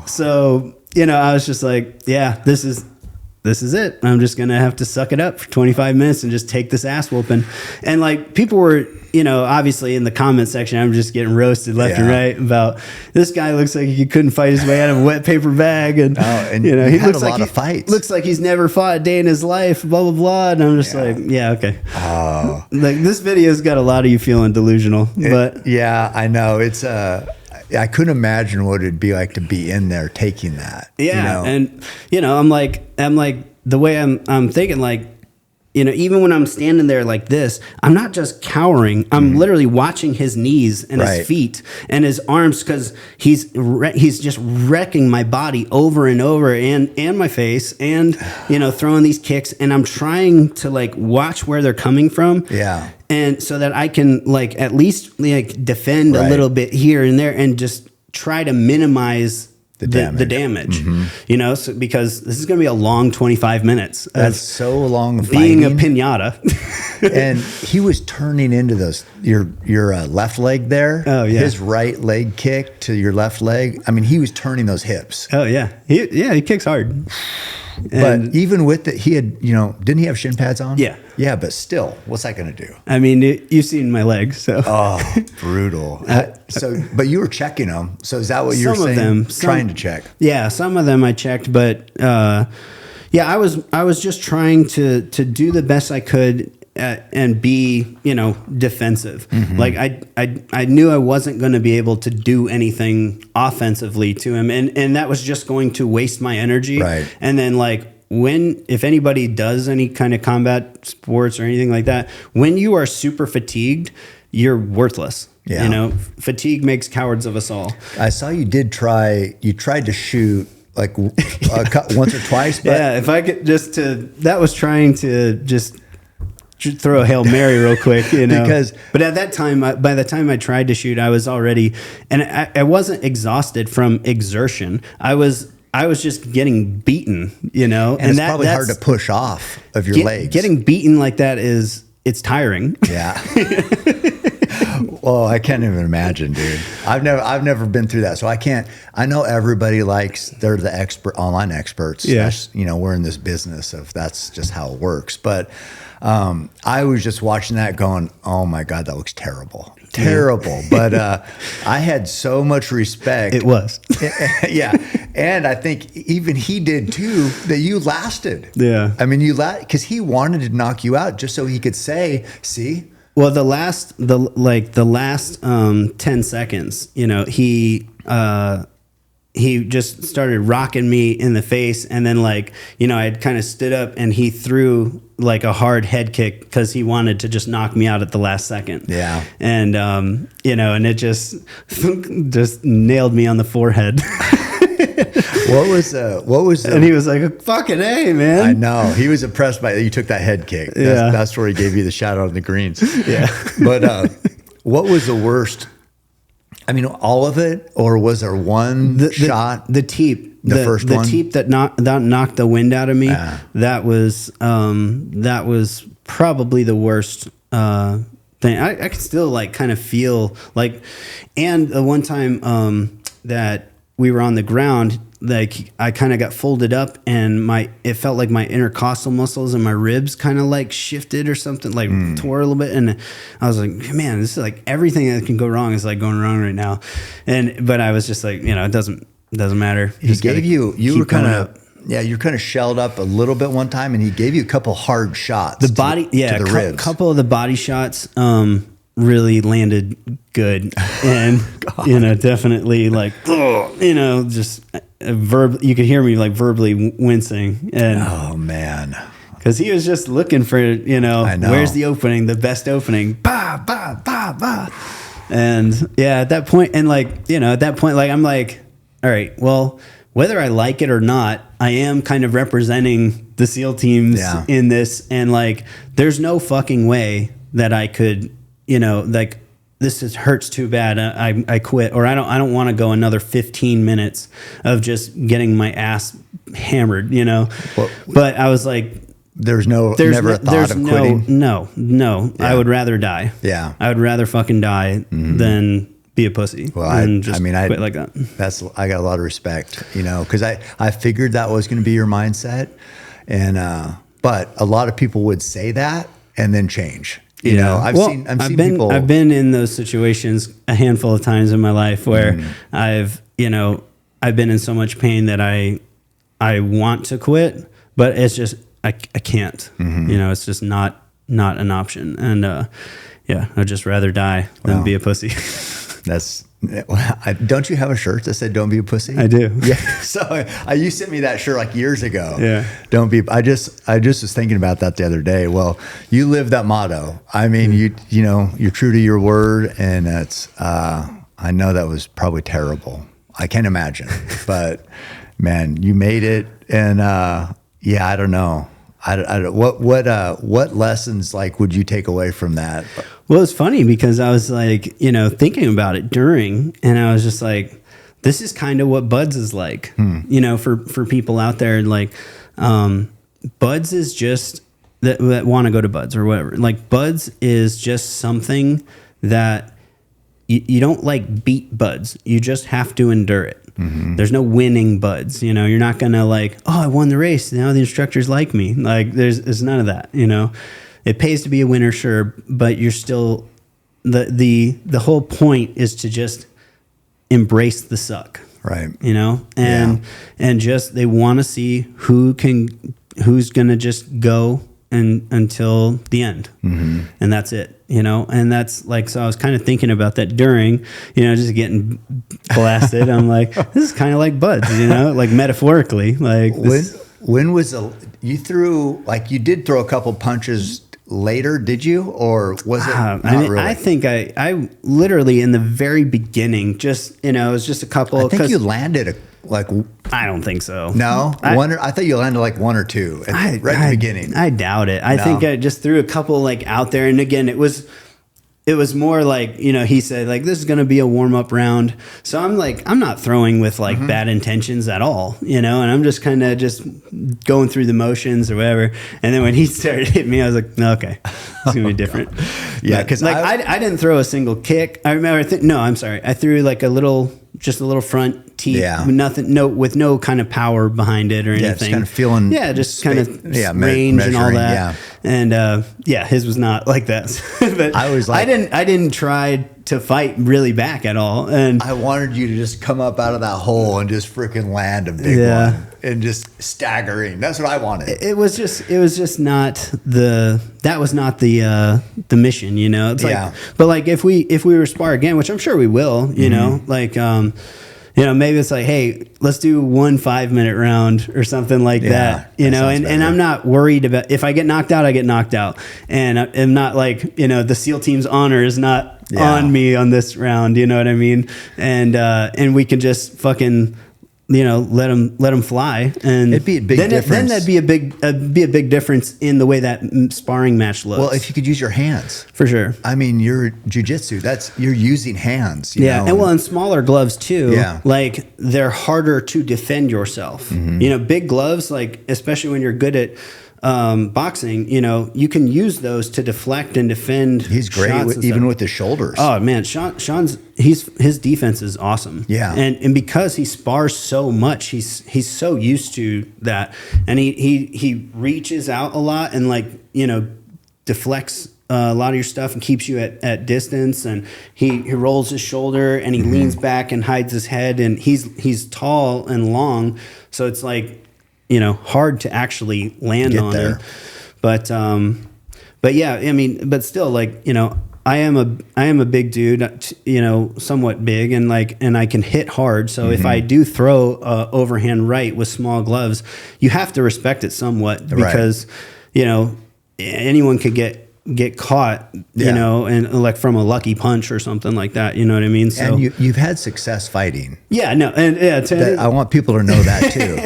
[SPEAKER 3] so, I was just like, yeah, this is it. I'm just going to have to suck it up for 25 minutes and just take this ass whooping. And like, people were, obviously in the comment section, I'm just getting roasted left and right about, this guy looks like he couldn't fight his way out of a wet paper bag. And,
[SPEAKER 2] he
[SPEAKER 3] looks
[SPEAKER 2] a
[SPEAKER 3] like
[SPEAKER 2] lot of fights.
[SPEAKER 3] Looks like he's never fought a day in his life, blah, blah, blah. And I'm just like, yeah, okay.
[SPEAKER 2] Oh.
[SPEAKER 3] Like, this video's got a lot of you feeling delusional, but
[SPEAKER 2] yeah, I know. It's, I couldn't imagine what it'd be like to be in there taking that.
[SPEAKER 3] Yeah. And, I'm like, the way I'm thinking, like, even when I'm standing there like this, I'm not just cowering. I'm literally watching his knees and his feet and his arms, because he's just wrecking my body over and over, and my face, and throwing these kicks, and I'm trying to like watch where they're coming from. Yeah. And so that I can like at least like defend a little bit here and there, and just try to minimize the damage, so, because this is going to be a long 25 minutes.
[SPEAKER 2] That's so long.
[SPEAKER 3] Being a pinata.
[SPEAKER 2] And he was turning into your left leg there. Oh yeah. His right leg kick to your left leg. I mean, he was turning those hips.
[SPEAKER 3] Oh yeah. He kicks hard.
[SPEAKER 2] But even with it, he had, didn't he have shin pads on?
[SPEAKER 3] Yeah.
[SPEAKER 2] Yeah, but still, what's that going to do?
[SPEAKER 3] I mean, you've seen my legs, so.
[SPEAKER 2] Oh, brutal. But you were checking them. So is that what you were saying?
[SPEAKER 3] Some of them.
[SPEAKER 2] Trying to check.
[SPEAKER 3] Yeah, some of them I checked, but I was just trying to do the best I could and be, defensive. Mm-hmm. Like I knew I wasn't going to be able to do anything offensively to him, and that was just going to waste my energy. Right. And then like, if anybody does any kind of combat sports or anything like that, when you are super fatigued, you're worthless. Yeah. Fatigue makes cowards of us all. I
[SPEAKER 2] saw you tried to shoot like once or twice. But
[SPEAKER 3] yeah, if I could that was trying to just throw a Hail Mary real quick, but at that time, by the time I tried to shoot, I was already, and I wasn't exhausted from exertion. I was just getting beaten, and
[SPEAKER 2] it's probably hard to push off of your legs.
[SPEAKER 3] Getting beaten like that it's tiring.
[SPEAKER 2] Yeah. Oh, I can't even imagine, dude. I've never been through that, so I can't. I know everybody likes they're the online experts.
[SPEAKER 3] Yeah.
[SPEAKER 2] You know, we're in this business of that's just how it works. But I was just watching that, going, "Oh my God, that looks terrible." But I had so much respect.
[SPEAKER 3] It was,
[SPEAKER 2] yeah, and I think even he did too. That you lasted.
[SPEAKER 3] Yeah,
[SPEAKER 2] I mean, because he wanted to knock you out just so he could say, "See."
[SPEAKER 3] Well, the last 10 seconds, you know, he just started rocking me in the face, and then like, you know, I'd kind of stood up and he threw like a hard head kick because he wanted to just knock me out at the last second.
[SPEAKER 2] Yeah.
[SPEAKER 3] And you know, and it just nailed me on the forehead.
[SPEAKER 2] What was
[SPEAKER 3] and he was like, fucking A, man.
[SPEAKER 2] I know. He was impressed by you took that head kick. That's where he gave you the shout out on the greens.
[SPEAKER 3] Yeah.
[SPEAKER 2] But what was the worst? I mean, all of it, or was there one shot?
[SPEAKER 3] The teep.
[SPEAKER 2] The first one?
[SPEAKER 3] The teep that knocked the wind out of me. That was probably the worst thing. I can still like kind of feel like, and the one time that we were on the ground, like I kind of got folded up and it felt like my intercostal muscles and my ribs kind of like shifted or something, like tore a little bit. And I was like, man, this is like everything that can go wrong is like going wrong right now. But I was just like, you know, it doesn't matter.
[SPEAKER 2] He gave you were kind of, you're kind of shelled up a little bit one time, and he gave you a couple hard shots.
[SPEAKER 3] The body, to the ribs. Couple of the body shots, really landed good, and you know, definitely like, you know, just you could hear me like verbally wincing, and
[SPEAKER 2] oh man,
[SPEAKER 3] because he was just looking for, you know, where's the opening, the best opening, bah bah bah bah, and yeah, at that point, and like, you know, at that point, like I'm like, all right, well, whether I like it or not, I am kind of representing the SEAL teams in this, and like, there's no fucking way that I could. You know, like this hurts too bad. I quit, or I don't want to go another 15 minutes of just getting my ass hammered. You know, but I was like, there's never a thought of quitting. No. Yeah. I would rather die.
[SPEAKER 2] Yeah,
[SPEAKER 3] I would rather fucking die than be a pussy.
[SPEAKER 2] Well,
[SPEAKER 3] I
[SPEAKER 2] quit
[SPEAKER 3] like that.
[SPEAKER 2] I got a lot of respect. You know, because I figured that was going to be your mindset, and but a lot of people would say that and then change. You know, I've seen people.
[SPEAKER 3] I've been in those situations a handful of times in my life where I've been in so much pain that I want to quit, but it's just I can't. You know, it's just not an option, and I'd just rather die than be a pussy.
[SPEAKER 2] Don't you have a shirt that said "Don't be a pussy"?
[SPEAKER 3] I do.
[SPEAKER 2] Yeah. So you sent me that shirt like years ago.
[SPEAKER 3] Yeah.
[SPEAKER 2] Don't be. I just was thinking about that the other day. Well, you live that motto. I mean, you know, you're true to your word, and it's. I know that was probably terrible. I can't imagine, but man, you made it, and I don't know. I don't, what lessons like would you take away from that?
[SPEAKER 3] Well, it's funny because I was like, you know, thinking about it during, and I was just like, this is kind of what Buds is like, you know, for people out there, like, Buds is just that want to go to Buds or whatever. Like Buds is just something that you don't like beat Buds. You just have to endure it. There's no winning Buds, you know. You're not gonna like, oh, I won the race, now the instructors like me. Like there's none of that, you know. It pays to be a winner, sure, but you're still the whole point is to just embrace the suck,
[SPEAKER 2] right?
[SPEAKER 3] You know, and just they want to see who's gonna just go until the end, and that's it. You know, and that's like, so I was kind of thinking about that during, you know, just getting blasted. I'm like, this is kind of like Buds, you know, like metaphorically. Like
[SPEAKER 2] when was you did throw a couple punches later, did you, or was it not really?
[SPEAKER 3] I think I literally in the very beginning, just, you know, it was just a couple.
[SPEAKER 2] I think you landed
[SPEAKER 3] I don't think so.
[SPEAKER 2] No, I thought you landed like one or two right at the beginning.
[SPEAKER 3] I doubt it. I think I just threw a couple like out there, and again, it was it was more like, you know, he said like, this is going to be a warm up round. So I'm like, I'm not throwing with like bad intentions at all, you know, and I'm just kind of just going through the motions or whatever. And then when he started hitting me, I was like, no, okay, it's going to be different.
[SPEAKER 2] Yeah. Cause
[SPEAKER 3] like I didn't throw a single kick. I remember, no, I'm sorry. I threw like just a little front teep, with no kind of power behind it or anything.
[SPEAKER 2] Just kind of feeling,
[SPEAKER 3] just kind of range and all that.
[SPEAKER 2] Yeah.
[SPEAKER 3] And his was not like that. But
[SPEAKER 2] I was like,
[SPEAKER 3] I didn't try to fight really back at all. And
[SPEAKER 2] I wanted you to just come up out of that hole and just freaking land a big one and just staggering. That's what I wanted.
[SPEAKER 3] It was just not that was not the mission, you know. It's like, but like if we were to spar again, which I'm sure we will, you know, like you know, maybe it's like, hey, let's do 1 5-minute round or something like that, you know, and I'm not worried about if I get knocked out, I get knocked out. And I'm not like, you know, the SEAL team's honor is not on me on this round, you know what I mean? And we can just fucking, you know, let them fly, and
[SPEAKER 2] it'd be a big difference.
[SPEAKER 3] Then that'd be a big difference in the way that sparring match looks.
[SPEAKER 2] Well, if you could use your hands,
[SPEAKER 3] for sure.
[SPEAKER 2] I mean, you're jiu-jitsu. You're using hands. You know?
[SPEAKER 3] And smaller gloves too.
[SPEAKER 2] Yeah.
[SPEAKER 3] Like they're harder to defend yourself. You know, big gloves, like especially when you're good at boxing, you know, you can use those to deflect and defend.
[SPEAKER 2] He's great, even with his shoulders.
[SPEAKER 3] Oh man, Sean's his defense is awesome.
[SPEAKER 2] Yeah,
[SPEAKER 3] and because he spars so much, he's so used to that, and he reaches out a lot and, like, you know, deflects a lot of your stuff and keeps you at distance, and he rolls his shoulder and he leans back and hides his head, and he's tall and long, so it's like, you know, hard to actually land on him. But yeah, I mean, but still, like, you know, I am a big dude, you know, somewhat big, and I can hit hard. So if I do throw overhand right with small gloves, you have to respect it somewhat, because, you know, anyone could get caught, you know, and like from a lucky punch or something like that, you know what I mean? So,
[SPEAKER 2] and you've had success fighting.
[SPEAKER 3] Yeah, no, and
[SPEAKER 2] I want people to know that too.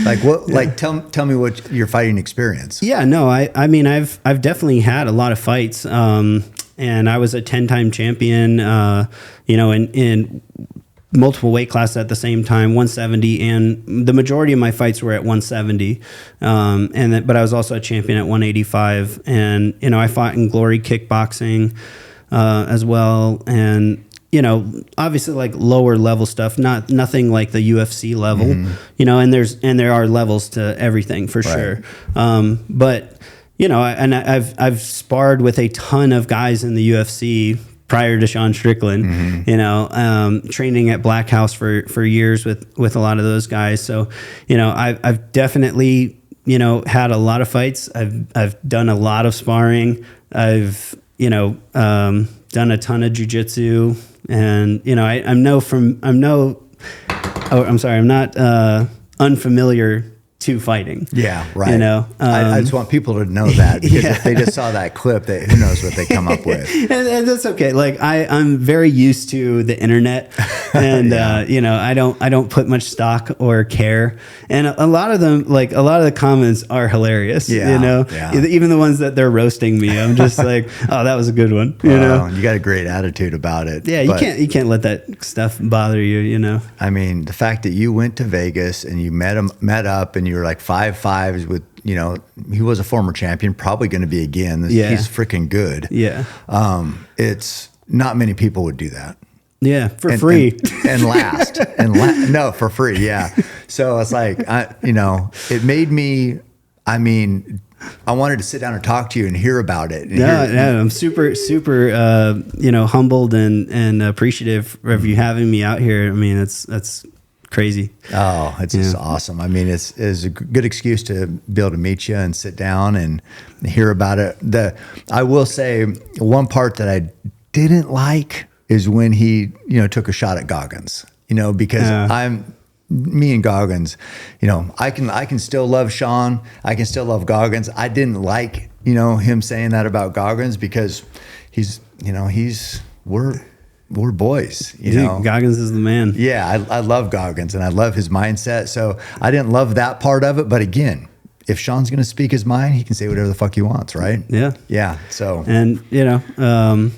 [SPEAKER 2] Like what? Like tell me what your fighting experience.
[SPEAKER 3] Yeah, no, I mean, I've definitely had a lot of fights, and I was a 10-time champion, you know, in multiple weight classes at the same time, 170, and the majority of my fights were at 170. But I was also a champion at 185, and, you know, I fought in Glory Kickboxing as well, and, you know, obviously like lower level stuff, nothing like the UFC level, you know, and there are levels to everything for sure. But, you know, I've sparred with a ton of guys in the UFC prior to Sean Strickland, you know, training at Black House for years with a lot of those guys. So, you know, I've definitely, you know, had a lot of fights. I've done a lot of sparring. I've, you know, done a ton of jiu-jitsu, and, you know, I'm not unfamiliar to fighting.
[SPEAKER 2] Yeah, right.
[SPEAKER 3] You know,
[SPEAKER 2] I just want people to know that, because if they just saw that clip, who knows what they come up with.
[SPEAKER 3] and that's okay. Like I'm very used to the internet, and you know, I don't put much stock or care. And a lot of them, like a lot of the comments are hilarious. You know, even the ones that they're roasting me, I'm just like, oh, that was a good one. You know,
[SPEAKER 2] you got a great attitude about it.
[SPEAKER 3] Yeah, you can't let that stuff bother you. You know,
[SPEAKER 2] I mean, the fact that you went to Vegas and you met up and you were like 5'5" with, you know, he was a former champion, probably going to be again. He's freaking good. Yeah. It's not many people would do that.
[SPEAKER 3] Yeah, for free.
[SPEAKER 2] And last. No, for free, yeah. So it's like, you know, it made me, I mean, I wanted to sit down and talk to you and hear about it.
[SPEAKER 3] I'm super, you know, humbled and appreciative of you having me out here. I mean, that's crazy.
[SPEAKER 2] Oh, it's just awesome. I mean, it's a good excuse to be able to meet you and sit down and hear about it. I will say one part that I didn't like is when he, you know, took a shot at Goggins, you know, because me and Goggins, you know, I can still love Sean. I can still love Goggins. I didn't like, you know, him saying that about Goggins, because he's, you know, we're boys, you know.
[SPEAKER 3] Goggins is the man.
[SPEAKER 2] Yeah, I love Goggins and I love his mindset. So I didn't love that part of it. But again, if Sean's going to speak his mind, he can say whatever the fuck he wants, right?
[SPEAKER 3] Yeah.
[SPEAKER 2] Yeah. So.
[SPEAKER 3] And, you know,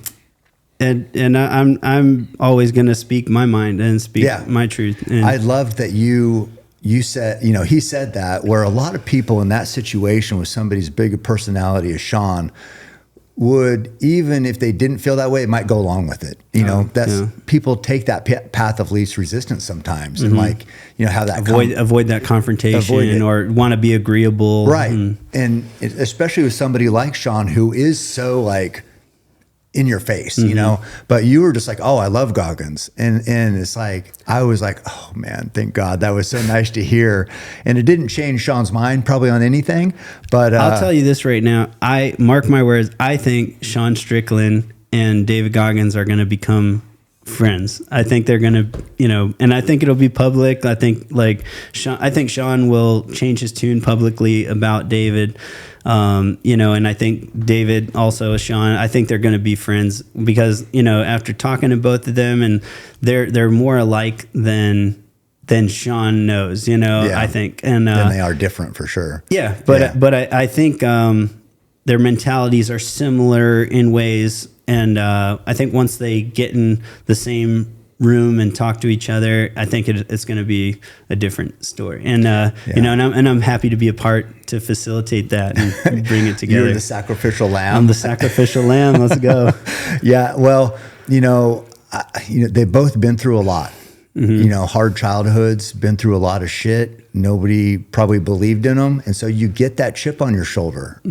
[SPEAKER 3] I'm always going to speak my mind and speak my truth. And
[SPEAKER 2] I love that you said, he said that, where a lot of people in that situation with somebody's big personality as Sean would, even if they didn't feel that way, it might go along with it. People take that path of least resistance sometimes, and have that
[SPEAKER 3] avoid that confrontation or want to be agreeable,
[SPEAKER 2] right? And especially with somebody like Sean, who is so like in your face, but you were just like, oh, I love Goggins. And it's like, I was like, oh man, thank God. That was so nice to hear. And it didn't change Sean's mind probably on anything, but
[SPEAKER 3] I'll tell you this right now. I mark my words. I think Sean Strickland and David Goggins are going to become friends. I think they're going to, and I think it'll be public. I think Sean will change his tune publicly about David. And I think David also, Sean, I think they're going to be friends because, after talking to both of them, and they're more alike than Sean knows, I think. And
[SPEAKER 2] they are different for sure.
[SPEAKER 3] Yeah. But I think, their mentalities are similar in ways. And, I think once they get in the same room and talk to each other, I think it's going to be a different story. And and I'm happy to be a part to facilitate that and bring it together.
[SPEAKER 2] You're the sacrificial lamb.
[SPEAKER 3] I'm the sacrificial lamb. Let's go.
[SPEAKER 2] Yeah. Well, they've both been through a lot. Hard childhoods, been through a lot of shit. Nobody probably believed in them, and so you get that chip on your shoulder.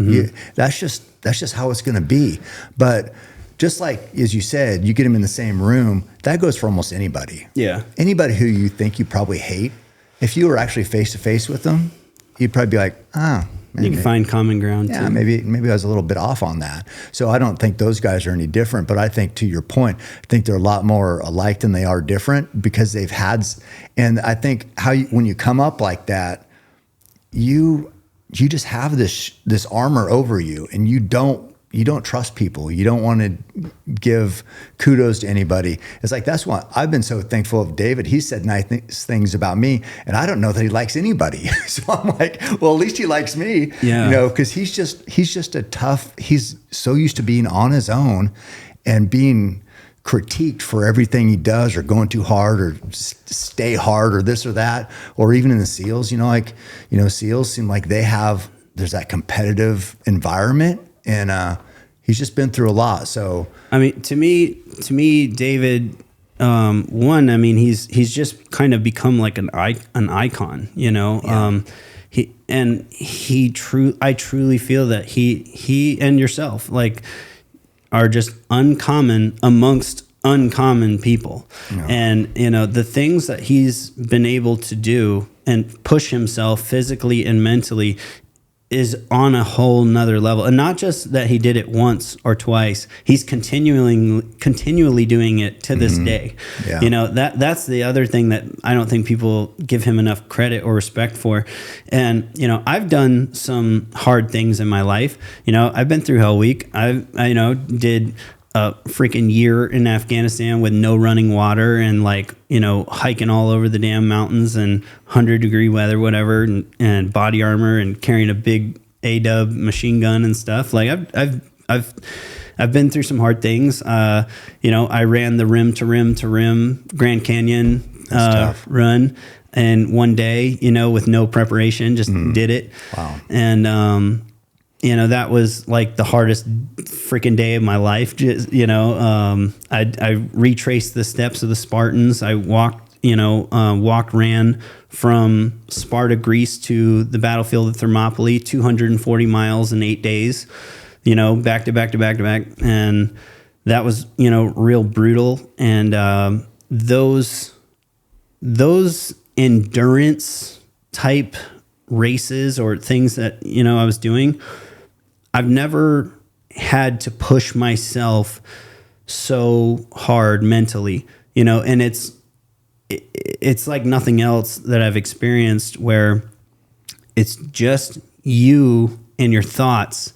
[SPEAKER 2] That's just how it's going to be. But just like, as you said, you get them in the same room, that goes for almost anybody.
[SPEAKER 3] Yeah.
[SPEAKER 2] Anybody who you think you probably hate, if you were actually face to face with them, you'd probably be like, maybe.
[SPEAKER 3] You can find common ground.
[SPEAKER 2] Yeah,
[SPEAKER 3] too.
[SPEAKER 2] maybe I was a little bit off on that. So I don't think those guys are any different, but I think, to your point, I think they're a lot more alike than they are different because they've had, and I think when you come up like that, you just have this armor over you, and you don't trust people. You don't want to give kudos to anybody. It's like, that's why I've been so thankful of David. He said nice things about me, and I don't know that he likes anybody. So I'm like, well, at least he likes me, because he's just a tough, he's so used to being on his own and being critiqued for everything he does, or going too hard, or stay hard, or this or that, or even in the SEALs, SEALs seem like there's that competitive environment. And he's just been through a lot. So
[SPEAKER 3] I mean, to me, David, he's just kind of become like an icon, Yeah. I truly feel that he and yourself are just uncommon amongst uncommon people. Yeah. And the things that he's been able to do and push himself physically and mentally is on a whole nother level. And not just that he did it once or twice, he's continually doing it to this day. Yeah. That's the other thing that I don't think people give him enough credit or respect for. And, I've done some hard things in my life. I've been through Hell Week. I did a freaking year in Afghanistan with no running water and hiking all over the damn mountains and 100-degree weather, whatever, and body armor and carrying a big A-dub machine gun and stuff. I've been through some hard things. I ran the rim to rim Grand Canyon run, and one day, with no preparation, just did it.
[SPEAKER 2] Wow.
[SPEAKER 3] And that was like the hardest freaking day of my life. Just, I retraced the steps of the Spartans. I ran from Sparta, Greece to the battlefield of Thermopylae, 240 miles in 8 days, back to back. And that was, real brutal. And those endurance type races or things that, I was doing, I've never had to push myself so hard mentally, and it's like nothing else that I've experienced, where it's just you and your thoughts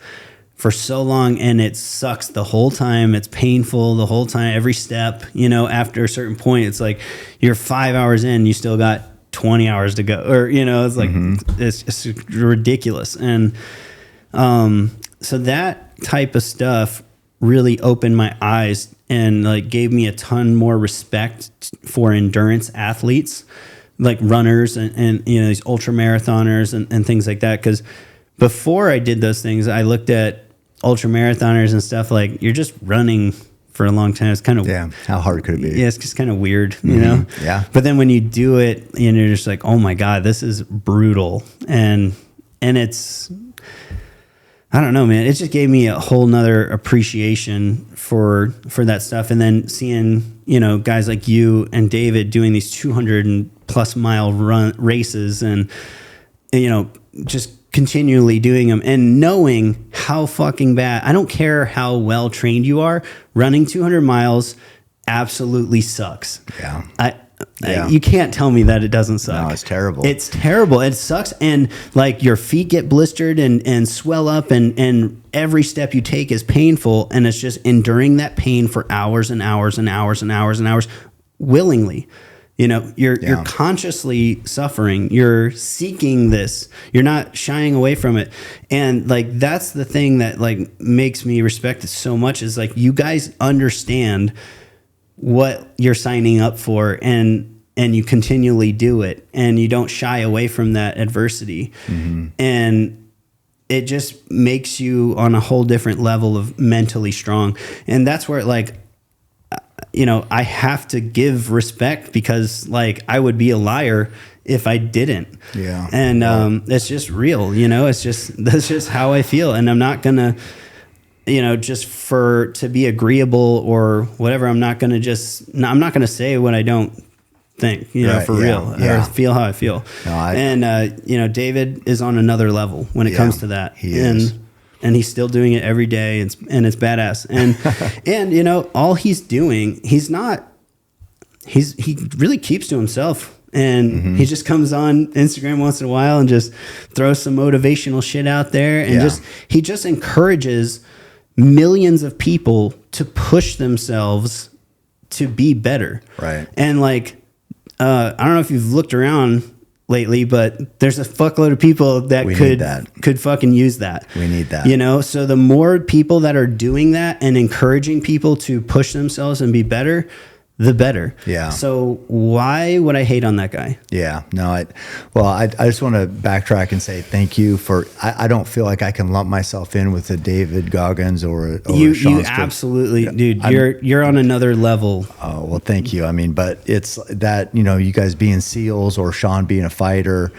[SPEAKER 3] for so long, and it sucks the whole time. It's painful the whole time, every step. After a certain point, it's like you're 5 hours in, you still got 20 hours to go, or it's like it's ridiculous. And so that type of stuff really opened my eyes and like gave me a ton more respect for endurance athletes, like runners and you know, these ultra marathoners and things like that. Because before I did those things, I looked at ultra marathoners and stuff like, you're just running for a long time. It's kind of,
[SPEAKER 2] yeah. How hard could it be?
[SPEAKER 3] Yeah, it's just kind of weird, you know?
[SPEAKER 2] Yeah.
[SPEAKER 3] But then when you do it, and you're just like, oh my God, this is brutal. And it's, I don't know, man. It just gave me a whole nother appreciation for that stuff. And then seeing, you know, guys like you and David doing these 200+ mile races and, you know, just continually doing them and knowing how fucking bad, I don't care how well trained you are, running 200 miles absolutely sucks.
[SPEAKER 2] Yeah.
[SPEAKER 3] You can't tell me that it doesn't suck.
[SPEAKER 2] No, it's terrible.
[SPEAKER 3] It's terrible. It sucks. And like your feet get blistered and swell up and every step you take is painful. And it's just enduring that pain for hours and hours and hours and hours and hours willingly. You know, you're consciously suffering. You're seeking this. You're not shying away from it. And like, that's the thing that like makes me respect it so much is like, you guys understand what you're signing up for and you continually do it and you don't shy away from that adversity. And it just makes you on a whole different level of mentally strong. And that's where like, you know, I have to give respect because like I would be a liar if I didn't.
[SPEAKER 2] Yeah.
[SPEAKER 3] And it's just real, you know, that's just how I feel. And I'm not gonna, you know, just to be agreeable or whatever, I'm not gonna say what I don't think, you know, for real, or feel how I feel. No, you know, David is on another level when it comes to that.
[SPEAKER 2] He is.
[SPEAKER 3] And he's still doing it every day, and it's badass. And you know, all he's doing, he really keeps to himself, and he just comes on Instagram once in a while and just throws some motivational shit out there, and he just encourages millions of people to push themselves to be better.
[SPEAKER 2] Right.
[SPEAKER 3] And like, I don't know if you've looked around lately, but there's a fuckload of people that could fucking use that.
[SPEAKER 2] We need that.
[SPEAKER 3] You know, so the more people that are doing that and encouraging people to push themselves and be better, the better.
[SPEAKER 2] Yeah.
[SPEAKER 3] So why would I hate on that guy?
[SPEAKER 2] Yeah. No, I just want to backtrack and say thank you for, I don't feel like I can lump myself in with a David Goggins or
[SPEAKER 3] you
[SPEAKER 2] Sean
[SPEAKER 3] absolutely, dude, you're on another level.
[SPEAKER 2] Oh, well, thank you. I mean, but it's that, you know, you guys being SEALs or Sean being a fighter,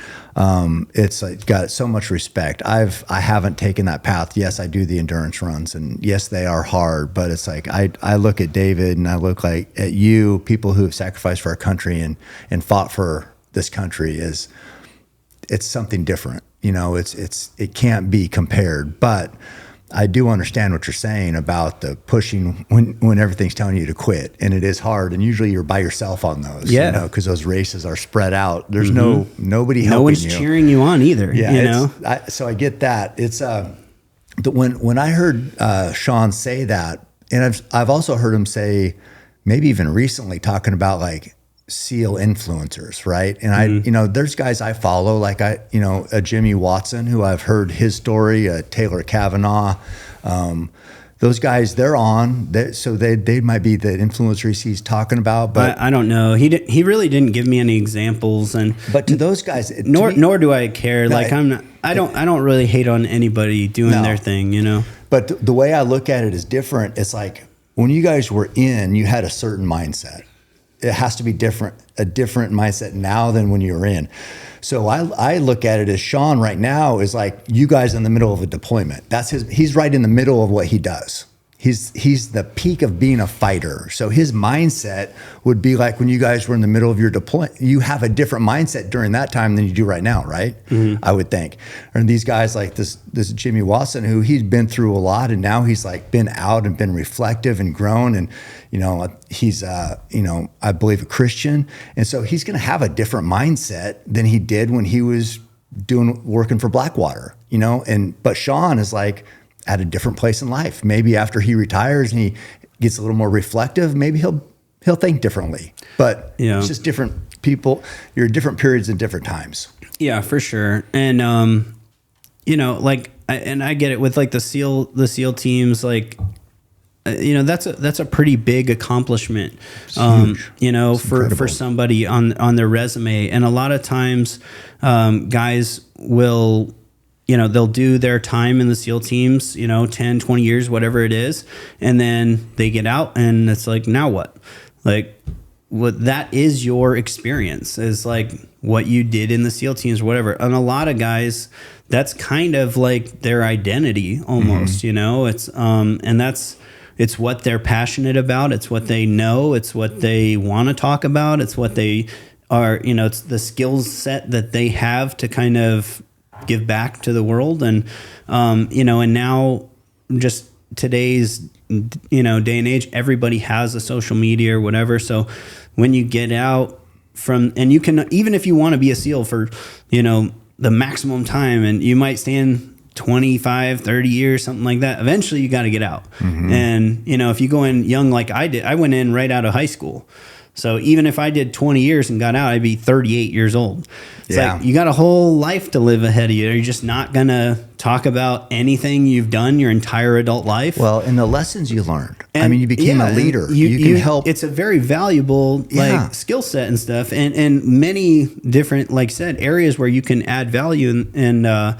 [SPEAKER 2] it's like got so much respect. I haven't taken that path. Yes, I do the endurance runs, and yes, they are hard, but it's like, I look at David and I look like at you, people who have sacrificed for our country and fought for this country it's something different. You know, it can't be compared, but I do understand what you're saying about the pushing when everything's telling you to quit, and it is hard. And usually you're by yourself on those, you know, because those races are spread out. There's nobody helping you.
[SPEAKER 3] No one's cheering you on either. Yeah, you know.
[SPEAKER 2] So I get that. It's when I heard Sean say that, and I've also heard him say, maybe even recently, talking about like SEAL influencers, right? And you know, there's guys I follow, like a Jimmy Watson, who I've heard his story, Taylor Kavanaugh, those guys, they're on, so they might be the influencers he's talking about, but
[SPEAKER 3] I don't know. He really didn't give me any examples, but
[SPEAKER 2] to those guys,
[SPEAKER 3] nor do I care. Like I don't really hate on anybody doing their thing, you know.
[SPEAKER 2] But the way I look at it is different. It's like when you guys were in, you had a certain mindset. It has to be a different mindset now than when you were in. So I look at it as Sean right now is like you guys in the middle of a deployment. He's right in the middle of what he does. He's the peak of being a fighter. So his mindset would be like when you guys were in the middle of your deployment, you have a different mindset during that time than you do right now, right? I would think. And these guys like this Jimmy Watson, who he's been through a lot, and now he's like been out and been reflective and grown, and you know he's I believe a Christian, and so he's going to have a different mindset than he did when he was working for Blackwater, you know. But Sean is like at a different place in life. Maybe after he retires and he gets a little more reflective, maybe he'll think differently. But it's just different people. You're at different periods and different times.
[SPEAKER 3] Yeah, for sure. And you know, like, I get it with like the SEAL teams. Like, that's a pretty big accomplishment, for somebody on their resume. And a lot of times, guys will, they'll do their time in the SEAL teams, 10, 20 years, whatever it is. And then they get out and it's like, now what? Like, what that is your experience is like what you did in the SEAL teams or whatever. And a lot of guys, that's kind of like their identity almost, it's what they're passionate about. It's what they know. It's what they want to talk about. It's what they are, it's the skills set that they have to kind of give back to the world. And, and now just today's, day and age, everybody has a social media or whatever. So when you get out and you can, even if you want to be a SEAL for, the maximum time, and you might stand 25, 30 years, something like that. Eventually you got to get out. And, if you go in young, like I did, I went in right out of high school. So even if I did 20 years and got out, I'd be 38 years old. It's like, you got a whole life to live ahead of you. You're just not going to talk about anything you've done your entire adult life.
[SPEAKER 2] Well, and the lessons you learned. You became a leader. You can help.
[SPEAKER 3] It's a very valuable skill set and stuff. And many different, like I said, areas where you can add value. And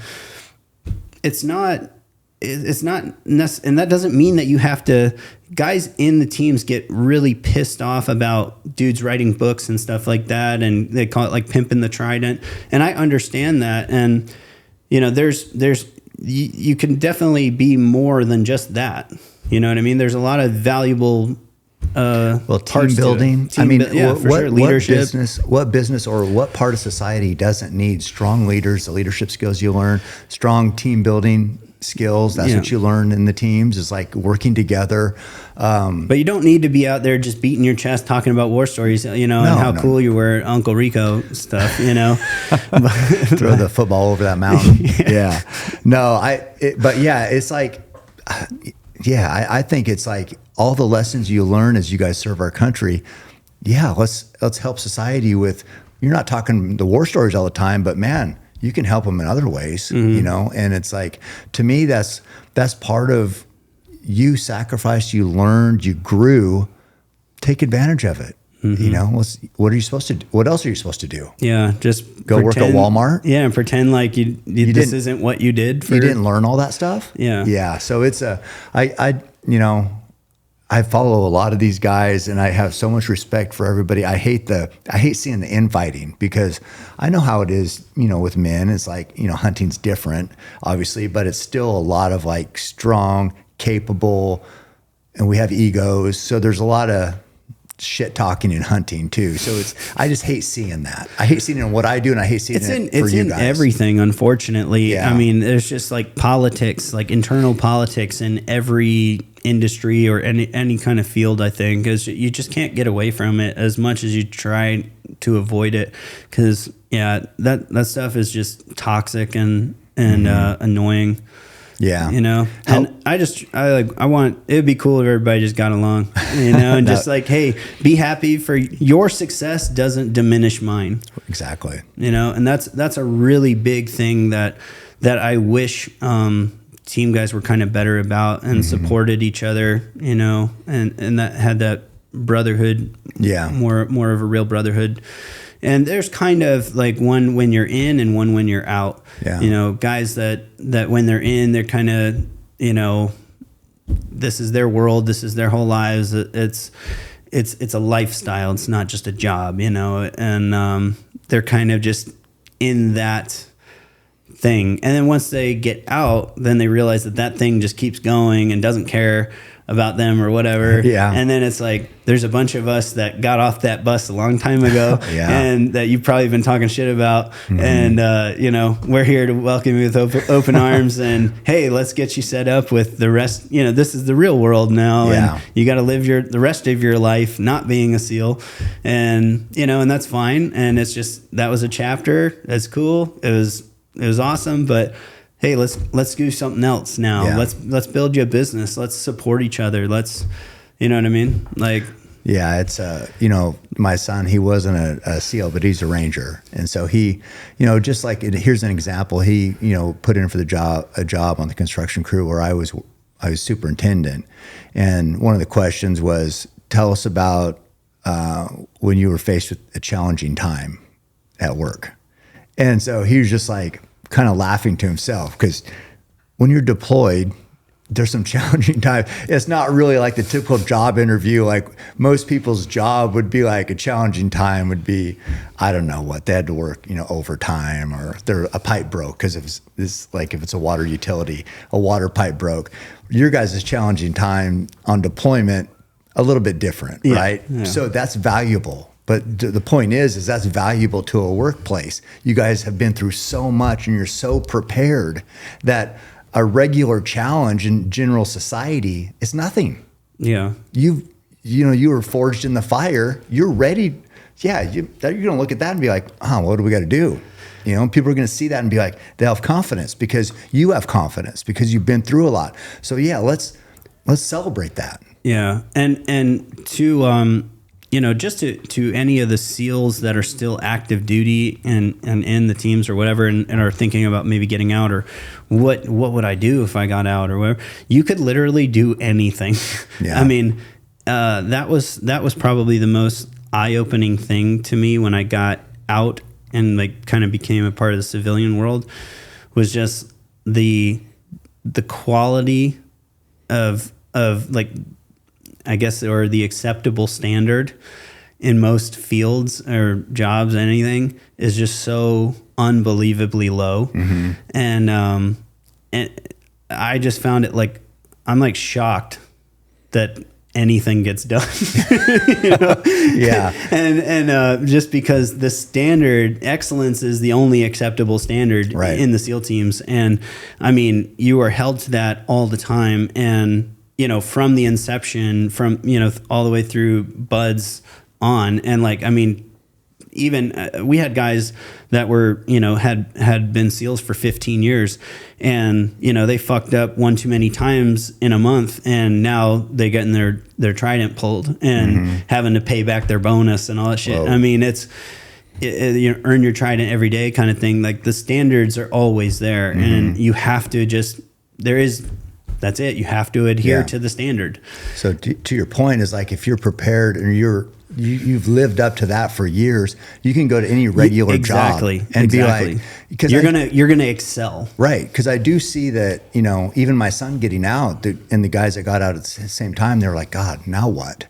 [SPEAKER 3] it's not, and that doesn't mean that you have to. Guys in the teams get really pissed off about dudes writing books and stuff like that, and they call it like pimping the trident. And I understand that. And you can definitely be more than just that. You know what I mean? There's a lot of valuable
[SPEAKER 2] team building.
[SPEAKER 3] Leadership.
[SPEAKER 2] What business or what part of society doesn't need strong leaders? The leadership skills you learn, strong team building skills. That's what you learn in the teams, is like working together.
[SPEAKER 3] But you don't need to be out there just beating your chest talking about war stories, and how cool you were, Uncle Rico stuff,
[SPEAKER 2] Throw the football over that mountain. It's like, I think it's like all the lessons you learn as you guys serve our country. Let's help society with, you're not talking the war stories all the time, but man, you can help them in other ways, and it's like, to me, that's part of, you sacrificed, you learned, you grew, take advantage of it. What are you supposed to do? What else are you supposed to do?
[SPEAKER 3] Yeah. Just
[SPEAKER 2] go work at Walmart.
[SPEAKER 3] Yeah. And pretend like this isn't what you did.
[SPEAKER 2] You didn't learn all that stuff.
[SPEAKER 3] Yeah.
[SPEAKER 2] Yeah. So it's I follow a lot of these guys, and I have so much respect for everybody. I hate seeing the infighting, because I know how it is, with men. It's like, hunting's different, obviously, but it's still a lot of like strong, capable, and we have egos. So there's a lot of shit talking in hunting too. So I just hate seeing that. I hate seeing it in what I do, and I hate seeing it for you guys. It's in
[SPEAKER 3] everything, unfortunately.
[SPEAKER 2] Yeah.
[SPEAKER 3] There's just like politics, like internal politics in every industry or any kind of field, I think, because you just can't get away from it as much as you try to avoid it, because that stuff is just toxic and annoying.
[SPEAKER 2] Yeah.
[SPEAKER 3] And I want, it'd be cool if everybody just got along, and just like, hey, be happy for your success doesn't diminish mine.
[SPEAKER 2] Exactly.
[SPEAKER 3] And that's a really big thing that I wish, team guys were kind of better about and supported each other, and that had that brotherhood, more of a real brotherhood. And there's kind of like one when you're in and one when you're out. Yeah. Guys that when they're in, they're kind of, this is their world, this is their whole lives. It's a lifestyle. It's not just a job, and they're kind of just in that thing. And then once they get out, then they realize that thing just keeps going and doesn't care about them or whatever. Yeah. And then it's like, there's a bunch of us that got off that bus a long time ago and that you've probably been talking shit about. And, we're here to welcome you with open arms, and hey, let's get you set up with the rest. This is the real world now. Yeah. And you got to live the rest of your life not being a SEAL, and, and that's fine. And it's just, that was a chapter. That's cool. It was awesome, but hey, let's do something else now. Yeah. Let's build you a business. Let's support each other. Let's, you know what I mean? Like,
[SPEAKER 2] yeah, it's my son, he wasn't a SEAL, but he's a Ranger. And so he, just like, here's an example. He, put in for a job on the construction crew where I was I was superintendent. And one of the questions was, tell us about when you were faced with a challenging time at work. And so he was just like kind of laughing to himself, because when you're deployed, there's some challenging time. It's not really like the typical job interview. Like most people's job would be like a challenging time would be, I don't know what, they had to work, overtime, or a pipe broke because if it's a water utility, a water pipe broke. Your guys' challenging time on deployment, a little bit different, right? Yeah. So that's valuable. But the point is that's valuable to a workplace. You guys have been through so much and you're so prepared that a regular challenge in general society is nothing.
[SPEAKER 3] Yeah.
[SPEAKER 2] You were forged in the fire. You're ready. Yeah. You're going to look at that and be like, what do we got to do? People are going to see that and be like, they have confidence because you have confidence because you've been through a lot. So yeah, let's celebrate that.
[SPEAKER 3] Yeah. And to, just to any of the SEALs that are still active duty and in the teams or whatever, and are thinking about maybe getting out, or what would I do if I got out or whatever, you could literally do anything. Yeah. I mean, that was probably the most eye-opening thing to me when I got out and like kind of became a part of the civilian world, was just the quality of like, I guess, or the acceptable standard in most fields or jobs, anything, is just so unbelievably low. Mm-hmm. And I just found it like, I'm like shocked that anything gets done. Yeah. And just because the standard excellence is the only acceptable standard in the SEAL teams. And I mean, you are held to that all the time. And from the inception, from, all the way through buds on. And like, I mean, even we had guys that were, had been SEALs for 15 years and, they fucked up one too many times in a month. And now they getting their trident pulled and having to pay back their bonus and all that shit. Whoa. I mean, you earn your trident every day kind of thing. Like the standards are always there and you have to that's it. You have to adhere to the standard. So
[SPEAKER 2] to your point is like, if you're prepared and you've lived up to that for years, you can go to any regular job and be like, because
[SPEAKER 3] you're gonna excel,
[SPEAKER 2] right? Because I do see that even my son getting out and the guys that got out at the same time, they're like, God, now what?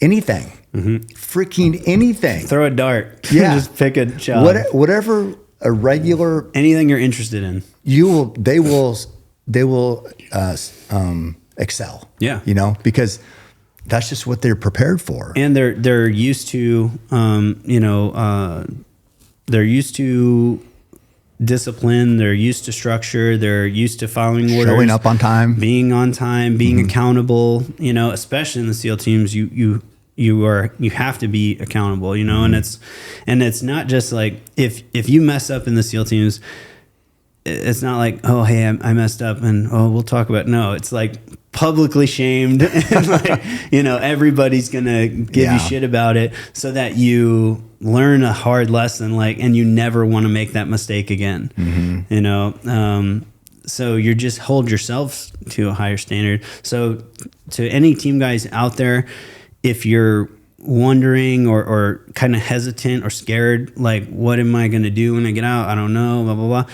[SPEAKER 2] Anything, freaking anything.
[SPEAKER 3] Throw a dart.
[SPEAKER 2] Yeah,
[SPEAKER 3] just pick a job.
[SPEAKER 2] Whatever a regular
[SPEAKER 3] anything you're interested in.
[SPEAKER 2] They will excel.
[SPEAKER 3] Yeah.
[SPEAKER 2] Because that's just what they're prepared for.
[SPEAKER 3] And they're used to, they're used to discipline. They're used to structure. They're used to following orders,
[SPEAKER 2] showing up on time,
[SPEAKER 3] being accountable. Especially in the SEAL teams, you have to be accountable. And it's not just like if you mess up in the SEAL teams. It's not like, oh, hey, I messed up and we'll talk about it. No, it's like publicly shamed and like, everybody's going to give you shit about it so that you learn a hard lesson, like, and you never want to make that mistake again, so you just hold yourself to a higher standard. So to any team guys out there, if you're wondering or kind of hesitant or scared, like, what am I going to do when I get out? I don't know, blah, blah, blah.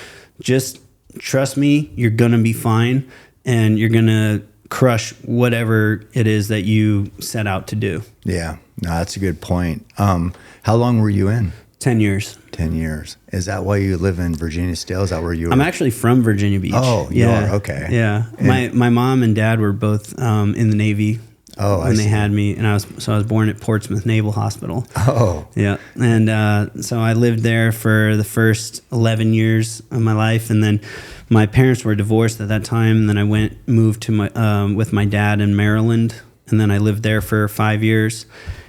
[SPEAKER 3] Just trust me, you're going to be fine and you're going to crush whatever it is that you set out to do.
[SPEAKER 2] Yeah, no, that's a good point. How long were you in?
[SPEAKER 3] 10 years.
[SPEAKER 2] 10 years. Is that why you live in Virginia still? Is that where you were?
[SPEAKER 3] I'm actually from Virginia Beach.
[SPEAKER 2] Oh, you are? Okay.
[SPEAKER 3] Yeah. And my mom and dad were both in the Navy.
[SPEAKER 2] Oh,
[SPEAKER 3] when they had me, and I was born at Portsmouth Naval Hospital.
[SPEAKER 2] Oh,
[SPEAKER 3] yeah, and so I lived there for the first 11 years of my life, and then my parents were divorced at that time, and then I moved to with my dad in Maryland, and then I lived there for 5 years,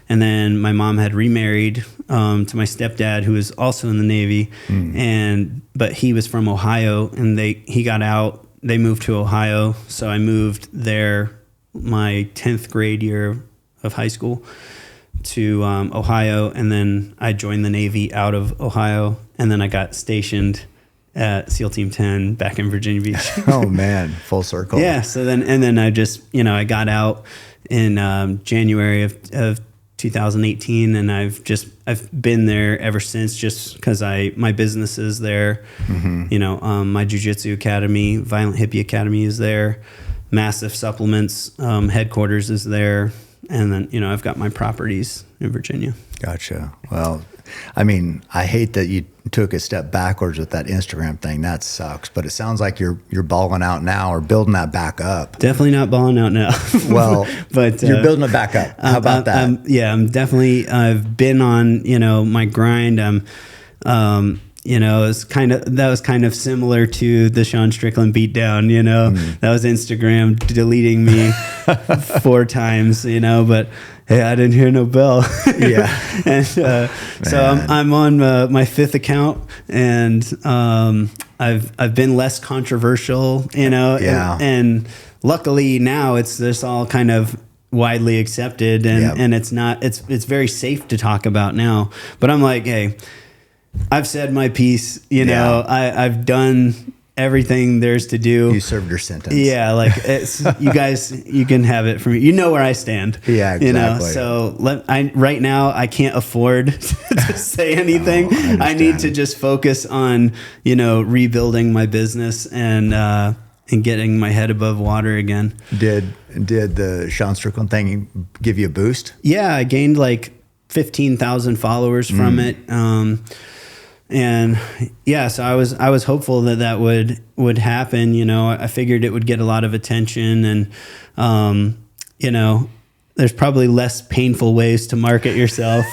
[SPEAKER 3] and then my mom had remarried to my stepdad, who was also in the Navy, but he was from Ohio, and he got out. They moved to Ohio, so I moved there my 10th grade year of high school to Ohio, and then I joined the Navy out of Ohio, and then I got stationed at SEAL Team 10 back in Virginia Beach.
[SPEAKER 2] Oh man, full circle.
[SPEAKER 3] Yeah. So then I just, I got out in January of 2018, and I've been there ever since, just because my business is there. My jiu-jitsu academy, Violent Hippie Academy, is there. Massive Supplements headquarters is there. And then, I've got my properties in Virginia.
[SPEAKER 2] Gotcha. Well, I mean, I hate that you took a step backwards with that Instagram thing. That sucks. But it sounds like you're balling out now, or building that back up.
[SPEAKER 3] Definitely not balling out now.
[SPEAKER 2] Well, but you're building it back up. How about that?
[SPEAKER 3] I'm definitely. I've been on my grind. That was kind of similar to the Sean Strickland beatdown. That was Instagram deleting me 4 times. But hey, I didn't hear no bell.
[SPEAKER 2] Yeah.
[SPEAKER 3] And so I'm on my 5th account, and I've been less controversial.
[SPEAKER 2] Yeah.
[SPEAKER 3] And luckily now it's just all kind of widely accepted, and it's very safe to talk about now. But I'm like, hey, I've said my piece, I've done everything there's to do.
[SPEAKER 2] You served your sentence.
[SPEAKER 3] Yeah. Like you guys, you can have it from me. You know where I stand.
[SPEAKER 2] Yeah, exactly.
[SPEAKER 3] So right now I can't afford to say anything. I need to just focus on, rebuilding my business and getting my head above water again.
[SPEAKER 2] Did the Sean Strickland thing give you a boost?
[SPEAKER 3] Yeah. I gained like 15,000 followers from it. And yeah, so I was hopeful that would happen. I figured it would get a lot of attention, and there's probably less painful ways to market yourself,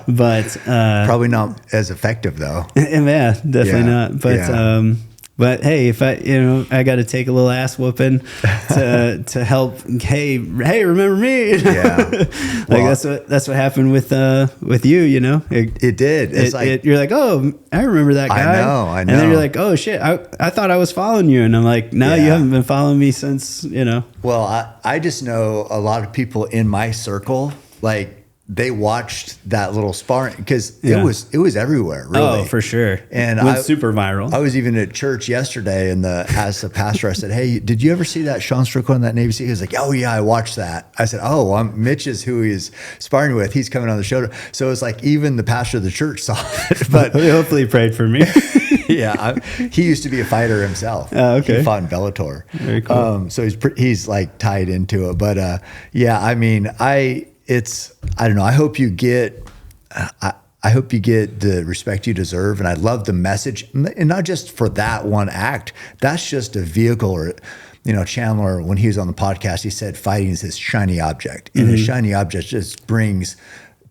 [SPEAKER 3] but
[SPEAKER 2] probably not as effective though.
[SPEAKER 3] Yeah, definitely not. But but hey, if I got to take a little ass whooping to help. Hey, remember me?
[SPEAKER 2] Yeah,
[SPEAKER 3] that's what happened with you.
[SPEAKER 2] It did. It's
[SPEAKER 3] you're like, oh, I remember that guy.
[SPEAKER 2] I know.
[SPEAKER 3] And then you're like, oh shit, I thought I was following you, and I'm like, no, you haven't been following me since.
[SPEAKER 2] Well, I just know a lot of people in my circle, like, they watched that little sparring because it was everywhere, really.
[SPEAKER 3] Oh, for sure.
[SPEAKER 2] And
[SPEAKER 3] it was super viral.
[SPEAKER 2] I was even at church yesterday, and as the pastor, I said, "Hey, did you ever see that Sean Strickland, that Navy SEAL?" He was like, "Oh yeah, I watched that." I said, "Oh, well, Mitch is who he's sparring with. He's coming on the show." So it's like even the pastor of the church saw it. But
[SPEAKER 3] hopefully he prayed for me.
[SPEAKER 2] Yeah, he used to be a fighter himself.
[SPEAKER 3] Okay.
[SPEAKER 2] He fought in Bellator.
[SPEAKER 3] Very cool.
[SPEAKER 2] So he's like tied into it. But yeah, I mean, I don't know. I hope you get the respect you deserve, and I love the message, and not just for that one act. That's just a vehicle. Or, Chandler, when he was on the podcast, he said fighting is his shiny object, and his shiny object just brings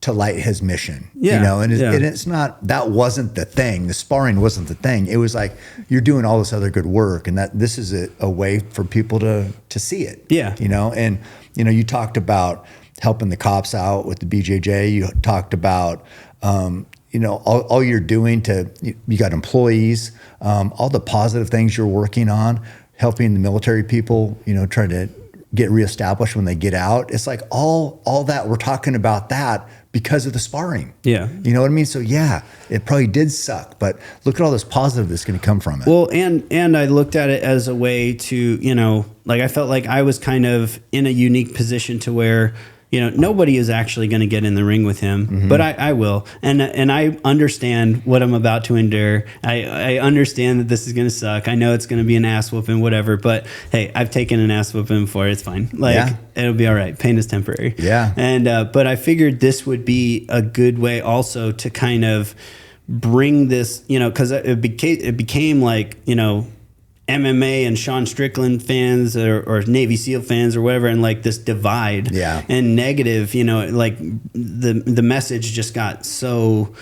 [SPEAKER 2] to light his mission.
[SPEAKER 3] Yeah,
[SPEAKER 2] and it's not, that wasn't the thing. The sparring wasn't the thing. It was like, you're doing all this other good work, and that this is a way for people to see it.
[SPEAKER 3] Yeah,
[SPEAKER 2] and you talked about helping the cops out with the BJJ. You talked about, all you're doing you got employees, all the positive things you're working on, helping the military people, trying to get reestablished when they get out. It's like all that we're talking about that because of the sparring.
[SPEAKER 3] Yeah.
[SPEAKER 2] You know what I mean? So yeah, it probably did suck, but look at all this positive that's going to come from it.
[SPEAKER 3] Well, and I looked at it as a way to, I felt like I was kind of in a unique position to where, nobody is actually going to get in the ring with him, but I will. And I understand what I'm about to endure. I understand that this is going to suck. I know it's going to be an ass whooping, whatever, but hey, I've taken an ass whooping before. It's fine. It'll be all right. Pain is temporary.
[SPEAKER 2] Yeah.
[SPEAKER 3] And, but I figured this would be a good way also to kind of bring this, cause it became like, MMA and Sean Strickland fans or Navy SEAL fans or whatever, and like this divide and negative, like the message just got so,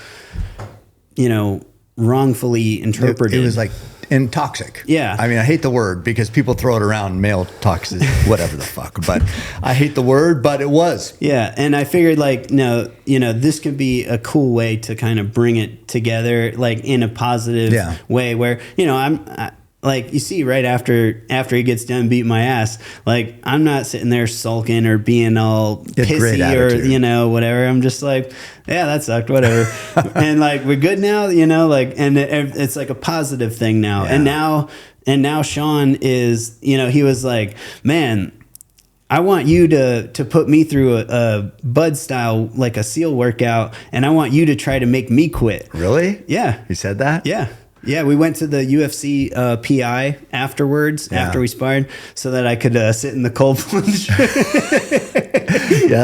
[SPEAKER 3] wrongfully interpreted.
[SPEAKER 2] It was like, and toxic.
[SPEAKER 3] Yeah.
[SPEAKER 2] I mean, I hate the word because people throw it around, male toxic, whatever the fuck, but I hate the word, but it was.
[SPEAKER 3] Yeah. And I figured like, no, this could be a cool way to kind of bring it together, like in a positive way where, like you see right after he gets done beating my ass, like I'm not sitting there sulking or being all pissy or, you know, whatever. I'm just like, yeah, that sucked, whatever. And like, we're good now, you know, like, and it's like a positive thing now. Yeah. And now Sean is, you know, he was like, man, I want you to put me through a Bud style, like a SEAL workout. And I want you to try to make me quit.
[SPEAKER 2] Really?
[SPEAKER 3] Yeah.
[SPEAKER 2] He said that?
[SPEAKER 3] Yeah. Yeah, we went to the UFC PI afterwards, after we sparred, so that I could sit in the cold plunge.
[SPEAKER 2] Yeah,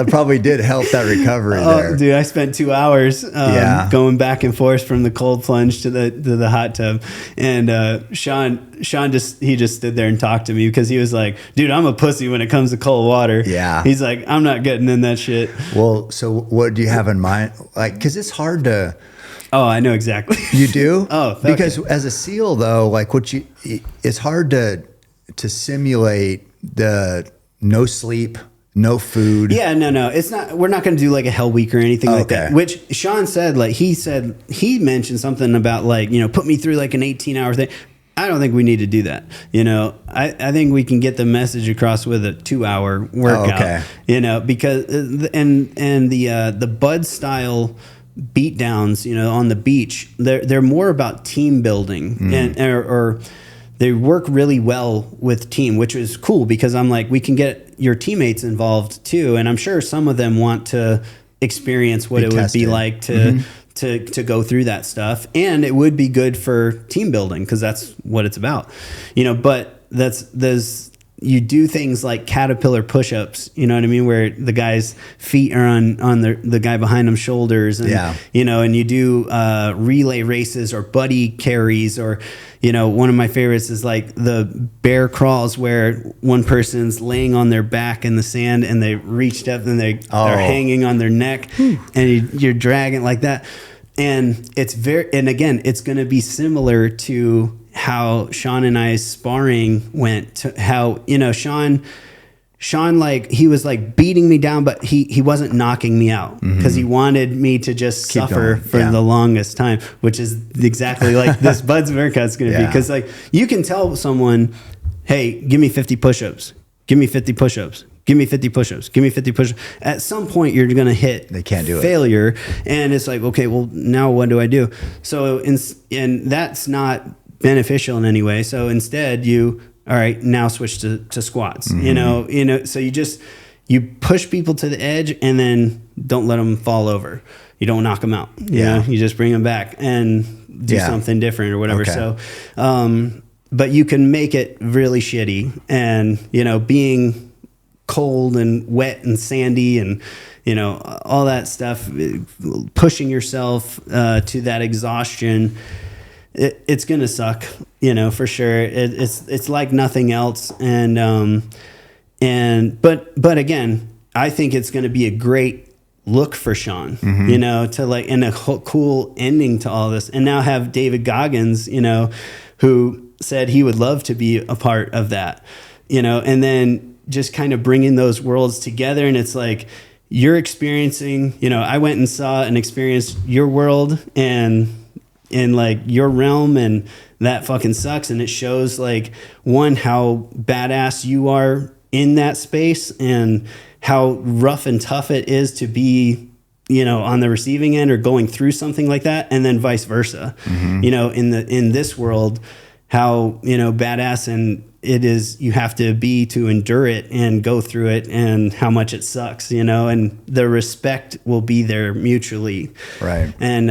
[SPEAKER 2] that probably did help that recovery there.
[SPEAKER 3] Dude, I spent 2 hours going back and forth from the cold plunge to the hot tub. And Sean just stood there and talked to me because he was like, dude, I'm a pussy when it comes to cold water.
[SPEAKER 2] Yeah.
[SPEAKER 3] He's like, I'm not getting in that shit.
[SPEAKER 2] Well, so what do you have in mind? Like, because it's hard to...
[SPEAKER 3] Oh, I know exactly.
[SPEAKER 2] You do? Because
[SPEAKER 3] okay.
[SPEAKER 2] as a SEAL, though, like it's hard to simulate the no sleep, no food.
[SPEAKER 3] Yeah, no, it's not. We're not going to do like a hell week or anything like that. Which Sean said, like he mentioned something about like, you know, put me through like an 18-hour thing. I don't think we need to do that. You know, I think we can get the message across with a 2-hour workout. You know, because and the Bud style beat downs, you know, on the beach, they're more about team building or they work really well with team, which is cool because I'm like, we can get your teammates involved too. And I'm sure some of them want to experience what it would be like to go through that stuff. And it would be good for team building because that's what it's about, you know, but you do things like caterpillar push-ups, you know what I mean? Where the guy's feet are on the guy behind him's shoulders. And, you know, and you do relay races or buddy carries or, you know, one of my favorites is like the bear crawls where one person's laying on their back in the sand and they reached up and they're hanging on their neck and you're dragging like that. And again, it's going to be similar to how Sean and I's sparring went, to how, you know, Sean, like, he was like beating me down, but he wasn't knocking me out because he wanted me to just suffer for the longest time, which is exactly like this Bud's workout's going to be. Because like you can tell someone, hey, give me 50 push-ups, give me 50 push-ups. Give me 50 push-ups. Give me 50 push-ups. At some point, you're going to hit
[SPEAKER 2] they can't do
[SPEAKER 3] failure. And it's like, okay, well, now what do I do? So, and that's not beneficial in any way. So instead, all right, now switch to squats. You know, so you push people to the edge and then don't let them fall over. You don't knock them out. You know, you just bring them back and do something different or whatever. Okay. So, but you can make it really shitty, and you know, being cold and wet and sandy and, you know, all that stuff, pushing yourself to that exhaustion, it's going to suck, you know, for sure. It's like nothing else. But again, I think it's going to be a great look for Sean, you know, to like, and a cool ending to all this. And now have David Goggins, you know, who said he would love to be a part of that, you know, and then just kind of bringing those worlds together. And it's like, you're experiencing, you know, I went and saw and experienced your world and in like your realm, and that fucking sucks. And it shows like, one, how badass you are in that space and how rough and tough it is to be, you know, on the receiving end or going through something like that. And then vice versa, you know, in this world, how, you know, badass and it is you have to be to endure it and go through it, and how much it sucks, you know, and the respect will be there mutually. Right. And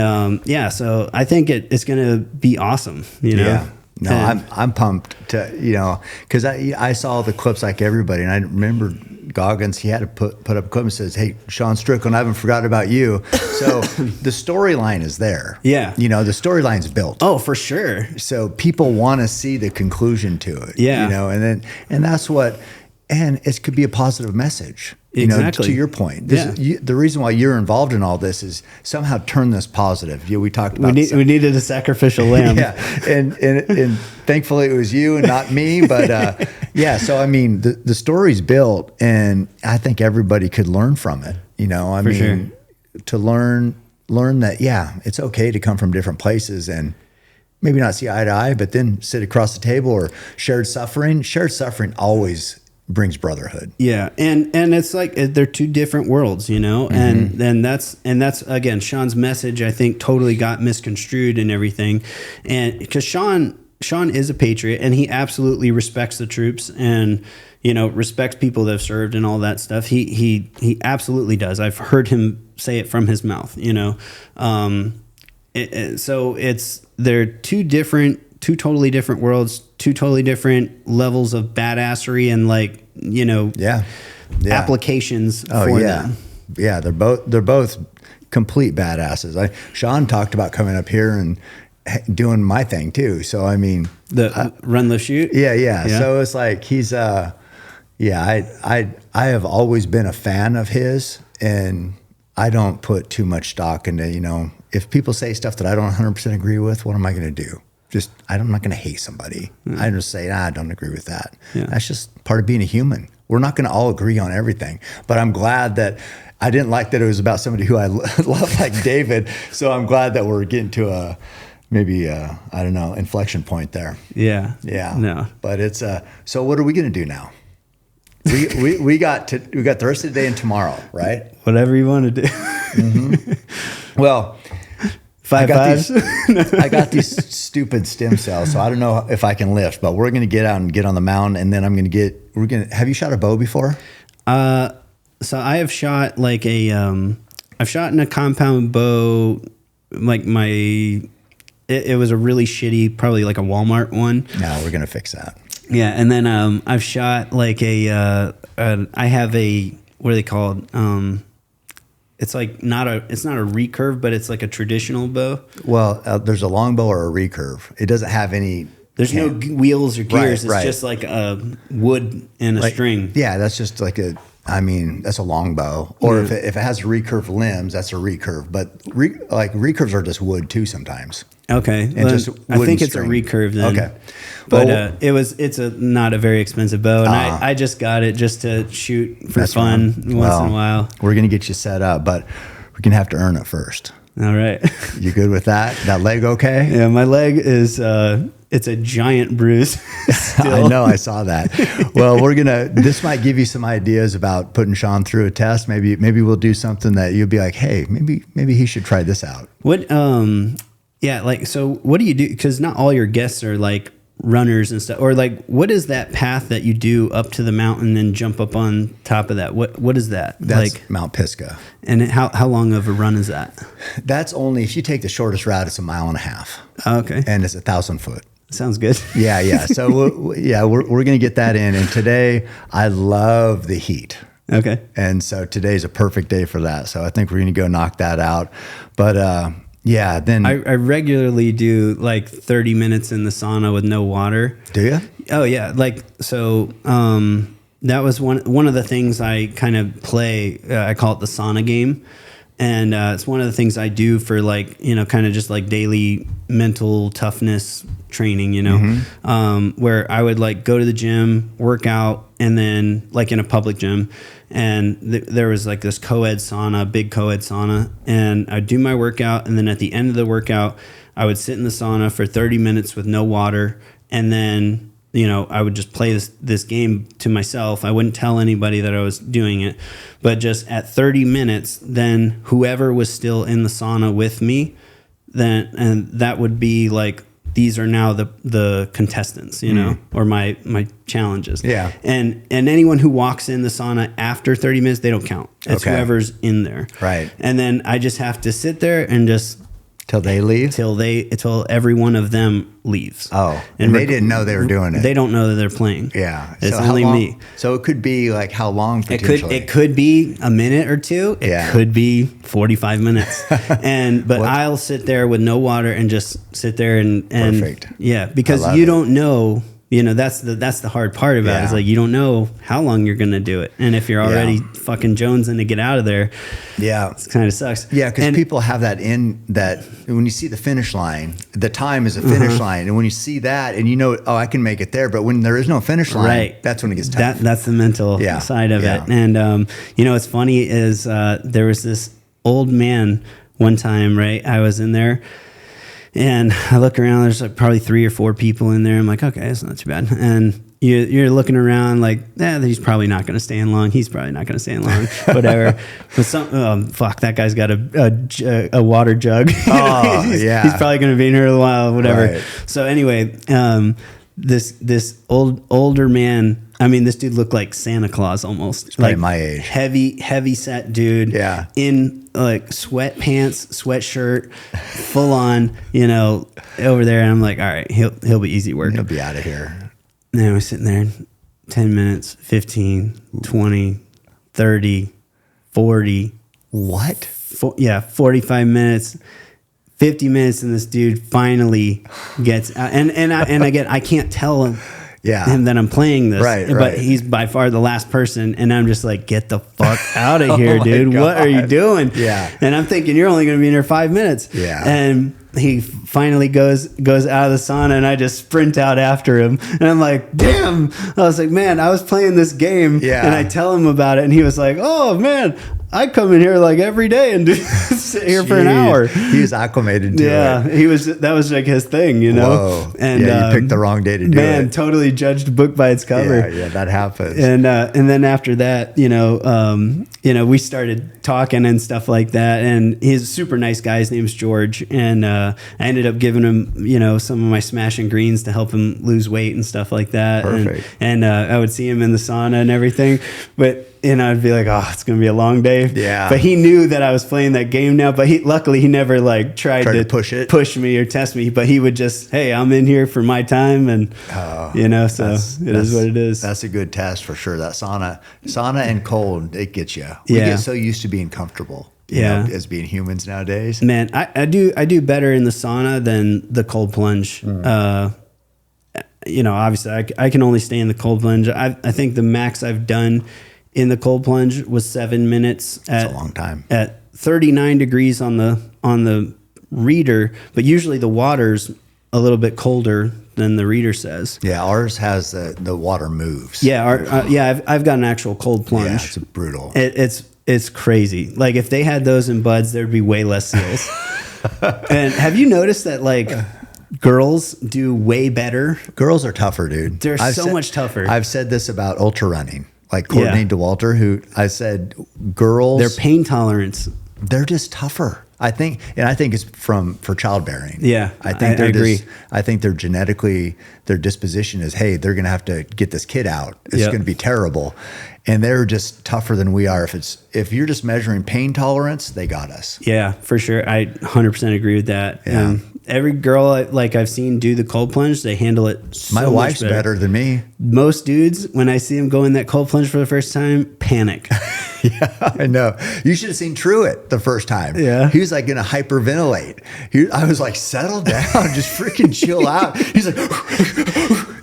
[SPEAKER 3] so I think it's going to be awesome, you know.
[SPEAKER 2] Yeah. No, I'm pumped to, you know, because I saw the clips like everybody, and I remember Goggins, he had to put up equipment and says, hey, Sean Strickland, I haven't forgotten about you. So the storyline is there. Yeah. You know, the storyline's built.
[SPEAKER 3] Oh, for sure.
[SPEAKER 2] So people want to see the conclusion to it. Yeah. You know, and that's what, and it could be a positive message. You know, to your point, the reason why you're involved in all this is somehow turn this positive. We talked about
[SPEAKER 3] we needed a sacrificial lamb.
[SPEAKER 2] and thankfully it was you and not me. But so I mean, the story's built, and I think everybody could learn from it. You know, I mean, to learn that it's okay to come from different places and maybe not see eye to eye, but then sit across the table, or shared suffering. Shared suffering always brings brotherhood.
[SPEAKER 3] Yeah. And it's like, they're two different worlds, you know, and that's again, Sean's message, I think, totally got misconstrued and everything. And because Sean is a patriot, and he absolutely respects the troops, and, you know, respects people that have served and all that stuff. He absolutely does. I've heard him say it from his mouth, you know? So they're two totally different worlds, two totally different levels of badassery and, like, you know, applications for them.
[SPEAKER 2] Yeah. They're both complete badasses. Sean talked about coming up here and doing my thing too. So, I mean,
[SPEAKER 3] run the shoot.
[SPEAKER 2] Yeah. So it's like, he's, I have always been a fan of his, and I don't put too much stock into, you know, if people say stuff that I don't 100% agree with, what am I going to do? I'm not going to hate somebody. I just say, I don't agree with that. Yeah. That's just part of being a human. We're not going to all agree on everything, but I'm glad that I didn't like that it was about somebody who I love, like David. So I'm glad that we're getting to I don't know, inflection point there. Yeah. No, but it's, so what are we going to do now? We got the rest of the day and tomorrow, right?
[SPEAKER 3] Whatever you want to do.
[SPEAKER 2] Well, I got these stupid stem cells, so I don't know if I can lift, but we're going to get out and get on the mound, and then have you shot a bow before?
[SPEAKER 3] So I have shot like I've shot in a compound bow, like it was a really shitty, probably like a Walmart one.
[SPEAKER 2] No, we're going to fix that.
[SPEAKER 3] Yeah. And then, I've shot like I have a, what are they called? It's like it's not a recurve, but it's like a traditional bow.
[SPEAKER 2] Well, there's a long bow or a recurve. It doesn't have any.
[SPEAKER 3] There's no wheels or gears. It's just like a wood and a string.
[SPEAKER 2] Yeah, that's just like that's a long bow. Or if it has recurve limbs, that's a recurve. But recurves are just wood too sometimes.
[SPEAKER 3] Okay,
[SPEAKER 2] and just
[SPEAKER 3] I think it's a recurve then.
[SPEAKER 2] Okay,
[SPEAKER 3] but it's not a very expensive bow, and I just got it just to shoot for fun once in a while.
[SPEAKER 2] We're gonna get you set up, but we're gonna have to earn it first.
[SPEAKER 3] All right,
[SPEAKER 2] you good with that? That leg okay?
[SPEAKER 3] Yeah, my leg is. It's a giant bruise.
[SPEAKER 2] I know, I saw that. Well, this might give you some ideas about putting Sean through a test. Maybe we'll do something that you'll be like, hey, maybe he should try this out.
[SPEAKER 3] So what do you do? Because not all your guests are like runners and stuff, or like, what is that path that you do up to the mountain and jump up on top of that? What is that?
[SPEAKER 2] That's
[SPEAKER 3] like
[SPEAKER 2] Mount Pisgah.
[SPEAKER 3] And how long of a run is that?
[SPEAKER 2] That's only, if you take the shortest route, it's 1.5 miles.
[SPEAKER 3] Okay.
[SPEAKER 2] And it's 1,000 foot.
[SPEAKER 3] Sounds good.
[SPEAKER 2] Yeah. So we're going to get that in. And today I love the heat.
[SPEAKER 3] Okay.
[SPEAKER 2] And so today's a perfect day for that. So I think we're going to go knock that out. But then
[SPEAKER 3] I regularly do like 30 minutes in the sauna with no water.
[SPEAKER 2] Do you?
[SPEAKER 3] Oh yeah. Like, so, that was one of the things I kind of play. I call it the sauna game. And it's one of the things I do for, like, you know, kind of just like daily mental toughness training, you know, where I would like go to the gym, work out, and then like in a public gym. And there was like this co-ed sauna, big co-ed sauna. And I'd do my workout. And then at the end of the workout, I would sit in the sauna for 30 minutes with no water. And then, you know, I would just play this game to myself. I wouldn't tell anybody that I was doing it. But just at 30 minutes, then whoever was still in the sauna with me, and that would be like, these are now the contestants, you know, or my challenges.
[SPEAKER 2] Yeah.
[SPEAKER 3] And anyone who walks in the sauna after 30 minutes, they don't count. It's whoever's in there.
[SPEAKER 2] Right.
[SPEAKER 3] And then I just have to sit there and just
[SPEAKER 2] till they leave?
[SPEAKER 3] Till every one of them leaves.
[SPEAKER 2] Oh. And they didn't know they were doing it.
[SPEAKER 3] They don't know that they're playing.
[SPEAKER 2] Yeah.
[SPEAKER 3] It's only me.
[SPEAKER 2] So it could be like how long potentially?
[SPEAKER 3] It could be a minute or two. It could be 45 minutes. But I'll sit there with no water and just sit there and
[SPEAKER 2] perfect.
[SPEAKER 3] Yeah, because you don't know. You know, that's the hard part about it. It's like, you don't know how long you're going to do it. And if you're already fucking jonesing to get out of there, it kind of sucks.
[SPEAKER 2] Yeah, because people have that when you see the finish line, the time is a finish line. And when you see that and you know, I can make it there. But when there is no finish line, that's when it gets tough.
[SPEAKER 3] That's the mental side of it. And, you know, what's funny is there was this old man one time, right? I was in there. And I look around, there's like probably 3 or 4 people in there. I'm like, okay, that's not too bad. And you're looking around like, he's probably not going to stay in long. He's probably not going to stay in long, whatever. But that guy's got a water jug.
[SPEAKER 2] Oh,
[SPEAKER 3] he's probably going to be in here a while, whatever.
[SPEAKER 2] Right.
[SPEAKER 3] So anyway, this older man, I mean, this dude looked like Santa Claus almost.
[SPEAKER 2] Like
[SPEAKER 3] Like
[SPEAKER 2] my age.
[SPEAKER 3] heavy set dude.
[SPEAKER 2] Yeah.
[SPEAKER 3] In like sweatpants, sweatshirt, full on, over there. And I'm like, all right, he'll be easy work.
[SPEAKER 2] He'll be out of here.
[SPEAKER 3] And I was sitting there 10 minutes, 15, 20, 30, 40.
[SPEAKER 2] What?
[SPEAKER 3] 45 minutes, 50 minutes. And this dude finally gets out. And again, I can't tell him that I'm playing this.
[SPEAKER 2] Right.
[SPEAKER 3] But he's by far the last person. And I'm just like, get the fuck out of here, dude.
[SPEAKER 2] God.
[SPEAKER 3] What are you doing?
[SPEAKER 2] Yeah.
[SPEAKER 3] And I'm thinking, you're only going to be in here 5 minutes.
[SPEAKER 2] Yeah.
[SPEAKER 3] And he finally goes out of the sauna, and I just sprint out after him. And I'm like, damn. I was like, man, I was playing this game.
[SPEAKER 2] Yeah.
[SPEAKER 3] And I tell him about it, and he was like, oh, man, I come in here like every day and sit here for an hour.
[SPEAKER 2] He was acclimated to it.
[SPEAKER 3] That was like his thing,
[SPEAKER 2] Whoa.
[SPEAKER 3] And
[SPEAKER 2] you picked the wrong day to do it.
[SPEAKER 3] Man, totally judged a book by its cover.
[SPEAKER 2] Yeah, that happens.
[SPEAKER 3] And then after that, we started talking and stuff like that. And he's a super nice guy. His name's George. And I ended up giving him, some of my smashing greens to help him lose weight and stuff like that.
[SPEAKER 2] Perfect.
[SPEAKER 3] And I would see him in the sauna and everything. But I'd be like, oh, it's going to be a long day.
[SPEAKER 2] Yeah.
[SPEAKER 3] But he knew that I was playing that game now. But luckily, he never like tried to
[SPEAKER 2] push
[SPEAKER 3] me or test me. But he would just, hey, I'm in here for my time. And, so it is what it is.
[SPEAKER 2] That's a good test for sure. That sauna and cold, it gets you. We get so used to being comfortable. You know, as being humans nowadays.
[SPEAKER 3] Man, I do better in the sauna than the cold plunge. Obviously I can only stay in the cold plunge. I think the max I've done in the cold plunge was 7 minutes.
[SPEAKER 2] That's a long time.
[SPEAKER 3] At 39 degrees on the reader, but usually the water's a little bit colder than the reader says.
[SPEAKER 2] Yeah, ours has the water moves.
[SPEAKER 3] Yeah, I've got an actual cold plunge.
[SPEAKER 2] Yeah, it's brutal.
[SPEAKER 3] It's crazy. Like if they had those in buds, there'd be way less seals. And have you noticed that like girls do way better?
[SPEAKER 2] Girls are tougher, dude.
[SPEAKER 3] They're much tougher.
[SPEAKER 2] I've said this about ultra running. Like Courtney DeWalter, who I said girls,
[SPEAKER 3] their pain tolerance,
[SPEAKER 2] they're just tougher. I think it's for childbearing.
[SPEAKER 3] Yeah,
[SPEAKER 2] I think
[SPEAKER 3] I agree.
[SPEAKER 2] I think they're genetically, their disposition is, hey, they're going to have to get this kid out. It's going to be terrible. And they're just tougher than we are. If you're just measuring pain tolerance, they got us.
[SPEAKER 3] Yeah, for sure. I 100% agree with that.
[SPEAKER 2] Yeah.
[SPEAKER 3] Every girl I've seen do the cold plunge, they handle it so
[SPEAKER 2] My wife's
[SPEAKER 3] much
[SPEAKER 2] better than me.
[SPEAKER 3] Most dudes, when I see them go in that cold plunge for the first time, panic.
[SPEAKER 2] Yeah, I know. You should have seen Truett the first time.
[SPEAKER 3] Yeah.
[SPEAKER 2] He was like going to hyperventilate. I was like, settle down, just freaking chill out. He's like,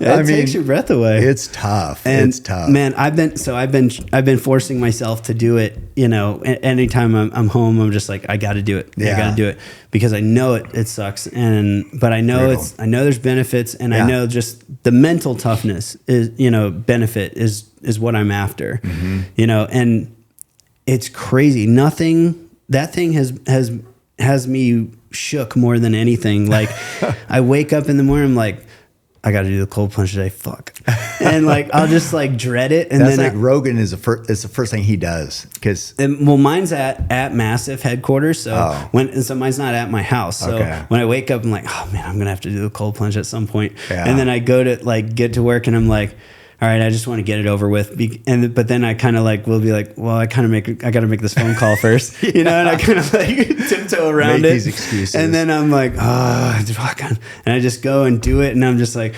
[SPEAKER 3] it takes your breath away.
[SPEAKER 2] It's tough.
[SPEAKER 3] And
[SPEAKER 2] it's tough.
[SPEAKER 3] Man, I've been forcing myself to do it. Anytime I'm home, I'm just like, I got to do it.
[SPEAKER 2] Yeah.
[SPEAKER 3] I got to do it because I know it sucks. But I know I know there's benefits, and I know just the mental toughness is, benefit is what I'm after, and it's crazy. That thing has me shook more than anything. Like I wake up in the morning, I'm like, I got to do the cold plunge today. Fuck. And like, I'll just like dread it. And
[SPEAKER 2] that's
[SPEAKER 3] then
[SPEAKER 2] like Rogan is the first thing he does.
[SPEAKER 3] Mine's at Massive headquarters. So mine's not at my house. So when I wake up, I'm like, oh man, I'm going to have to do the cold plunge at some point. Yeah. And then I go to like get to work and I'm like, all right, I just want to get it over with. But then I kind of like will be like, well, I got to make this phone call first, and I kind of like tiptoe around
[SPEAKER 2] Make these excuses.
[SPEAKER 3] And then I'm like, and I just go and do it, and I'm just like,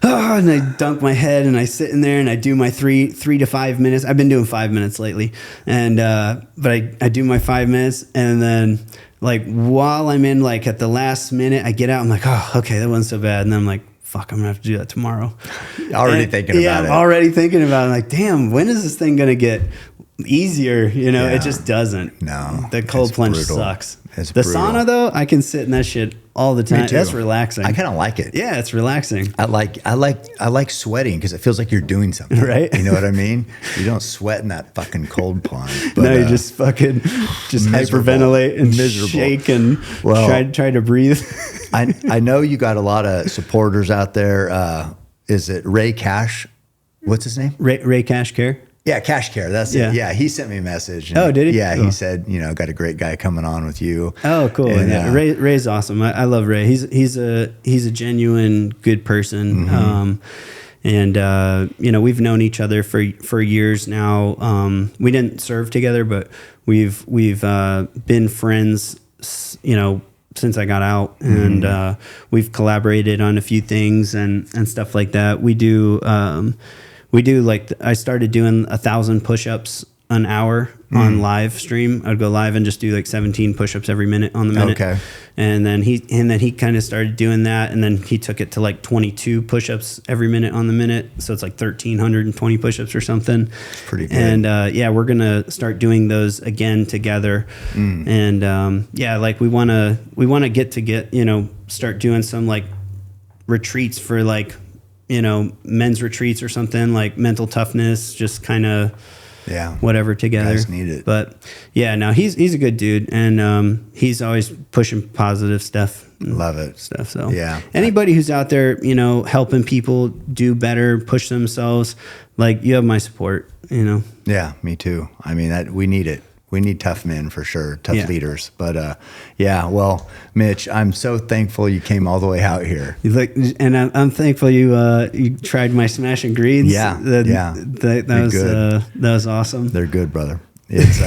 [SPEAKER 3] and I dunk my head, and I sit in there, and I do my 3 to 5 minutes. I've been doing 5 minutes lately, and but I do my 5 minutes, and then like while I'm in like at the last minute, I get out. I'm like, oh, okay, that wasn't so bad, and then I'm like, fuck, I'm gonna have to do that tomorrow.
[SPEAKER 2] Thinking about it.
[SPEAKER 3] Yeah, I'm already thinking about it. I'm like, damn, when is this thing gonna get easier, you know,
[SPEAKER 2] Yeah.
[SPEAKER 3] it just doesn't.
[SPEAKER 2] No,
[SPEAKER 3] The cold
[SPEAKER 2] it's
[SPEAKER 3] plunge
[SPEAKER 2] brutal.
[SPEAKER 3] sucks.
[SPEAKER 2] It's
[SPEAKER 3] the
[SPEAKER 2] brutal.
[SPEAKER 3] sauna though, I can sit in that shit all the time.
[SPEAKER 2] Me too.
[SPEAKER 3] That's relaxing.
[SPEAKER 2] I kind of like it.
[SPEAKER 3] Yeah, it's relaxing.
[SPEAKER 2] I like sweating because it feels like you're doing something.
[SPEAKER 3] Right.
[SPEAKER 2] You know what I mean? You don't sweat in that fucking cold plunge. But,
[SPEAKER 3] No, you just fucking
[SPEAKER 2] miserable.
[SPEAKER 3] hyperventilate and
[SPEAKER 2] Miserable.
[SPEAKER 3] shake and
[SPEAKER 2] Well,
[SPEAKER 3] try to breathe.
[SPEAKER 2] I know you got a lot of supporters out there. Is it Ray Cash? What's his name?
[SPEAKER 3] Ray Cash Care.
[SPEAKER 2] Yeah, Cash Care. That's
[SPEAKER 3] Yeah.
[SPEAKER 2] it. Yeah, he sent me a message. and-
[SPEAKER 3] Oh, did he?
[SPEAKER 2] Yeah,
[SPEAKER 3] Cool.
[SPEAKER 2] he said, got a great guy coming on with you.
[SPEAKER 3] Oh, cool.
[SPEAKER 2] And,
[SPEAKER 3] Yeah, Ray's awesome. I love Ray. He's a genuine good person. And we've known each other for years now. We didn't serve together, but we've been friends, since I got out, and we've collaborated on a few things and stuff like that. We do I started doing 1,000 push-ups an hour on live stream. I'd go live and just do like 17 push-ups every minute on the minute.
[SPEAKER 2] Okay.
[SPEAKER 3] And then he kind of started doing that, and then he took it to like 22 push-ups every minute on the minute. So it's like 1,320 push-ups or something.
[SPEAKER 2] Pretty good.
[SPEAKER 3] And we're gonna start doing those again together. And like we wanna get start doing some like retreats for like men's retreats or something, like mental toughness, just kind of whatever together.
[SPEAKER 2] Guys need it.
[SPEAKER 3] But yeah, no, he's a good dude, and he's always pushing positive stuff.
[SPEAKER 2] Love it.
[SPEAKER 3] Stuff. So
[SPEAKER 2] Yeah.
[SPEAKER 3] anybody who's out there, helping people do better, push themselves, like, you have my support.
[SPEAKER 2] Yeah, me too. I mean, we need it. We need tough men for sure, tough leaders. But well, Mitch, I'm so thankful you came all the way out here.
[SPEAKER 3] And I'm thankful you tried my smash and greens.
[SPEAKER 2] Yeah,
[SPEAKER 3] That was awesome.
[SPEAKER 2] They're good, brother. It's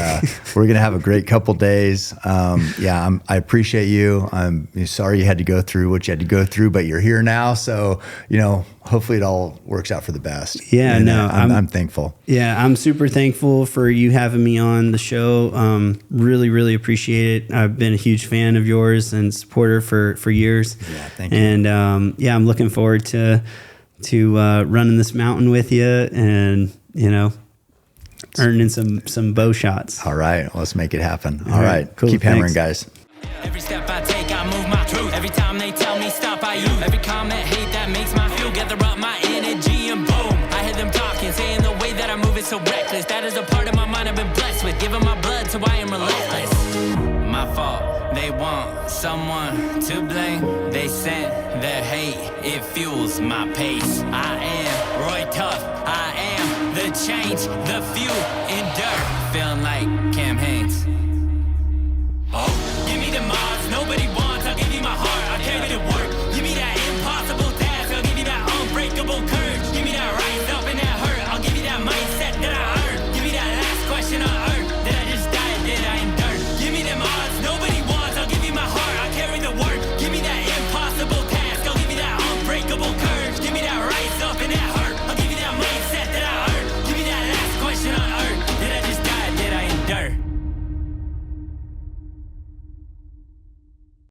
[SPEAKER 2] we're gonna have a great couple days. I appreciate you. I'm sorry you had to go through what you had to go through, but you're here now, so hopefully it all works out for the best.
[SPEAKER 3] Yeah,
[SPEAKER 2] and,
[SPEAKER 3] no,
[SPEAKER 2] I'm thankful.
[SPEAKER 3] Yeah, I'm super thankful for you having me on the show. Really, really appreciate it. I've been a huge fan of yours and supporter for years.
[SPEAKER 2] Yeah, thank you.
[SPEAKER 3] And I'm looking forward to running this mountain with you, and earning some bow shots.
[SPEAKER 2] All right, let's make it happen.
[SPEAKER 3] All
[SPEAKER 2] All
[SPEAKER 3] right,
[SPEAKER 2] right,
[SPEAKER 3] cool,
[SPEAKER 2] keep hammering,
[SPEAKER 3] thanks.
[SPEAKER 2] guys.
[SPEAKER 1] Every step I take, I move my truth. Every time they tell me stop, I use. Every comment, hate that makes my fuel. Gather up my energy and boom. I hear them talking, saying the way that I move is so reckless. That is a part of my mind I've been blessed with. Giving my blood, so I am relentless. My fault, they want someone to blame. They sent their hate, it fuels my pace. I am Roy Tough, I am the change, the fuel in dirt. Feeling like Cam Hanes. Oh, give me the Mars, nobody wants.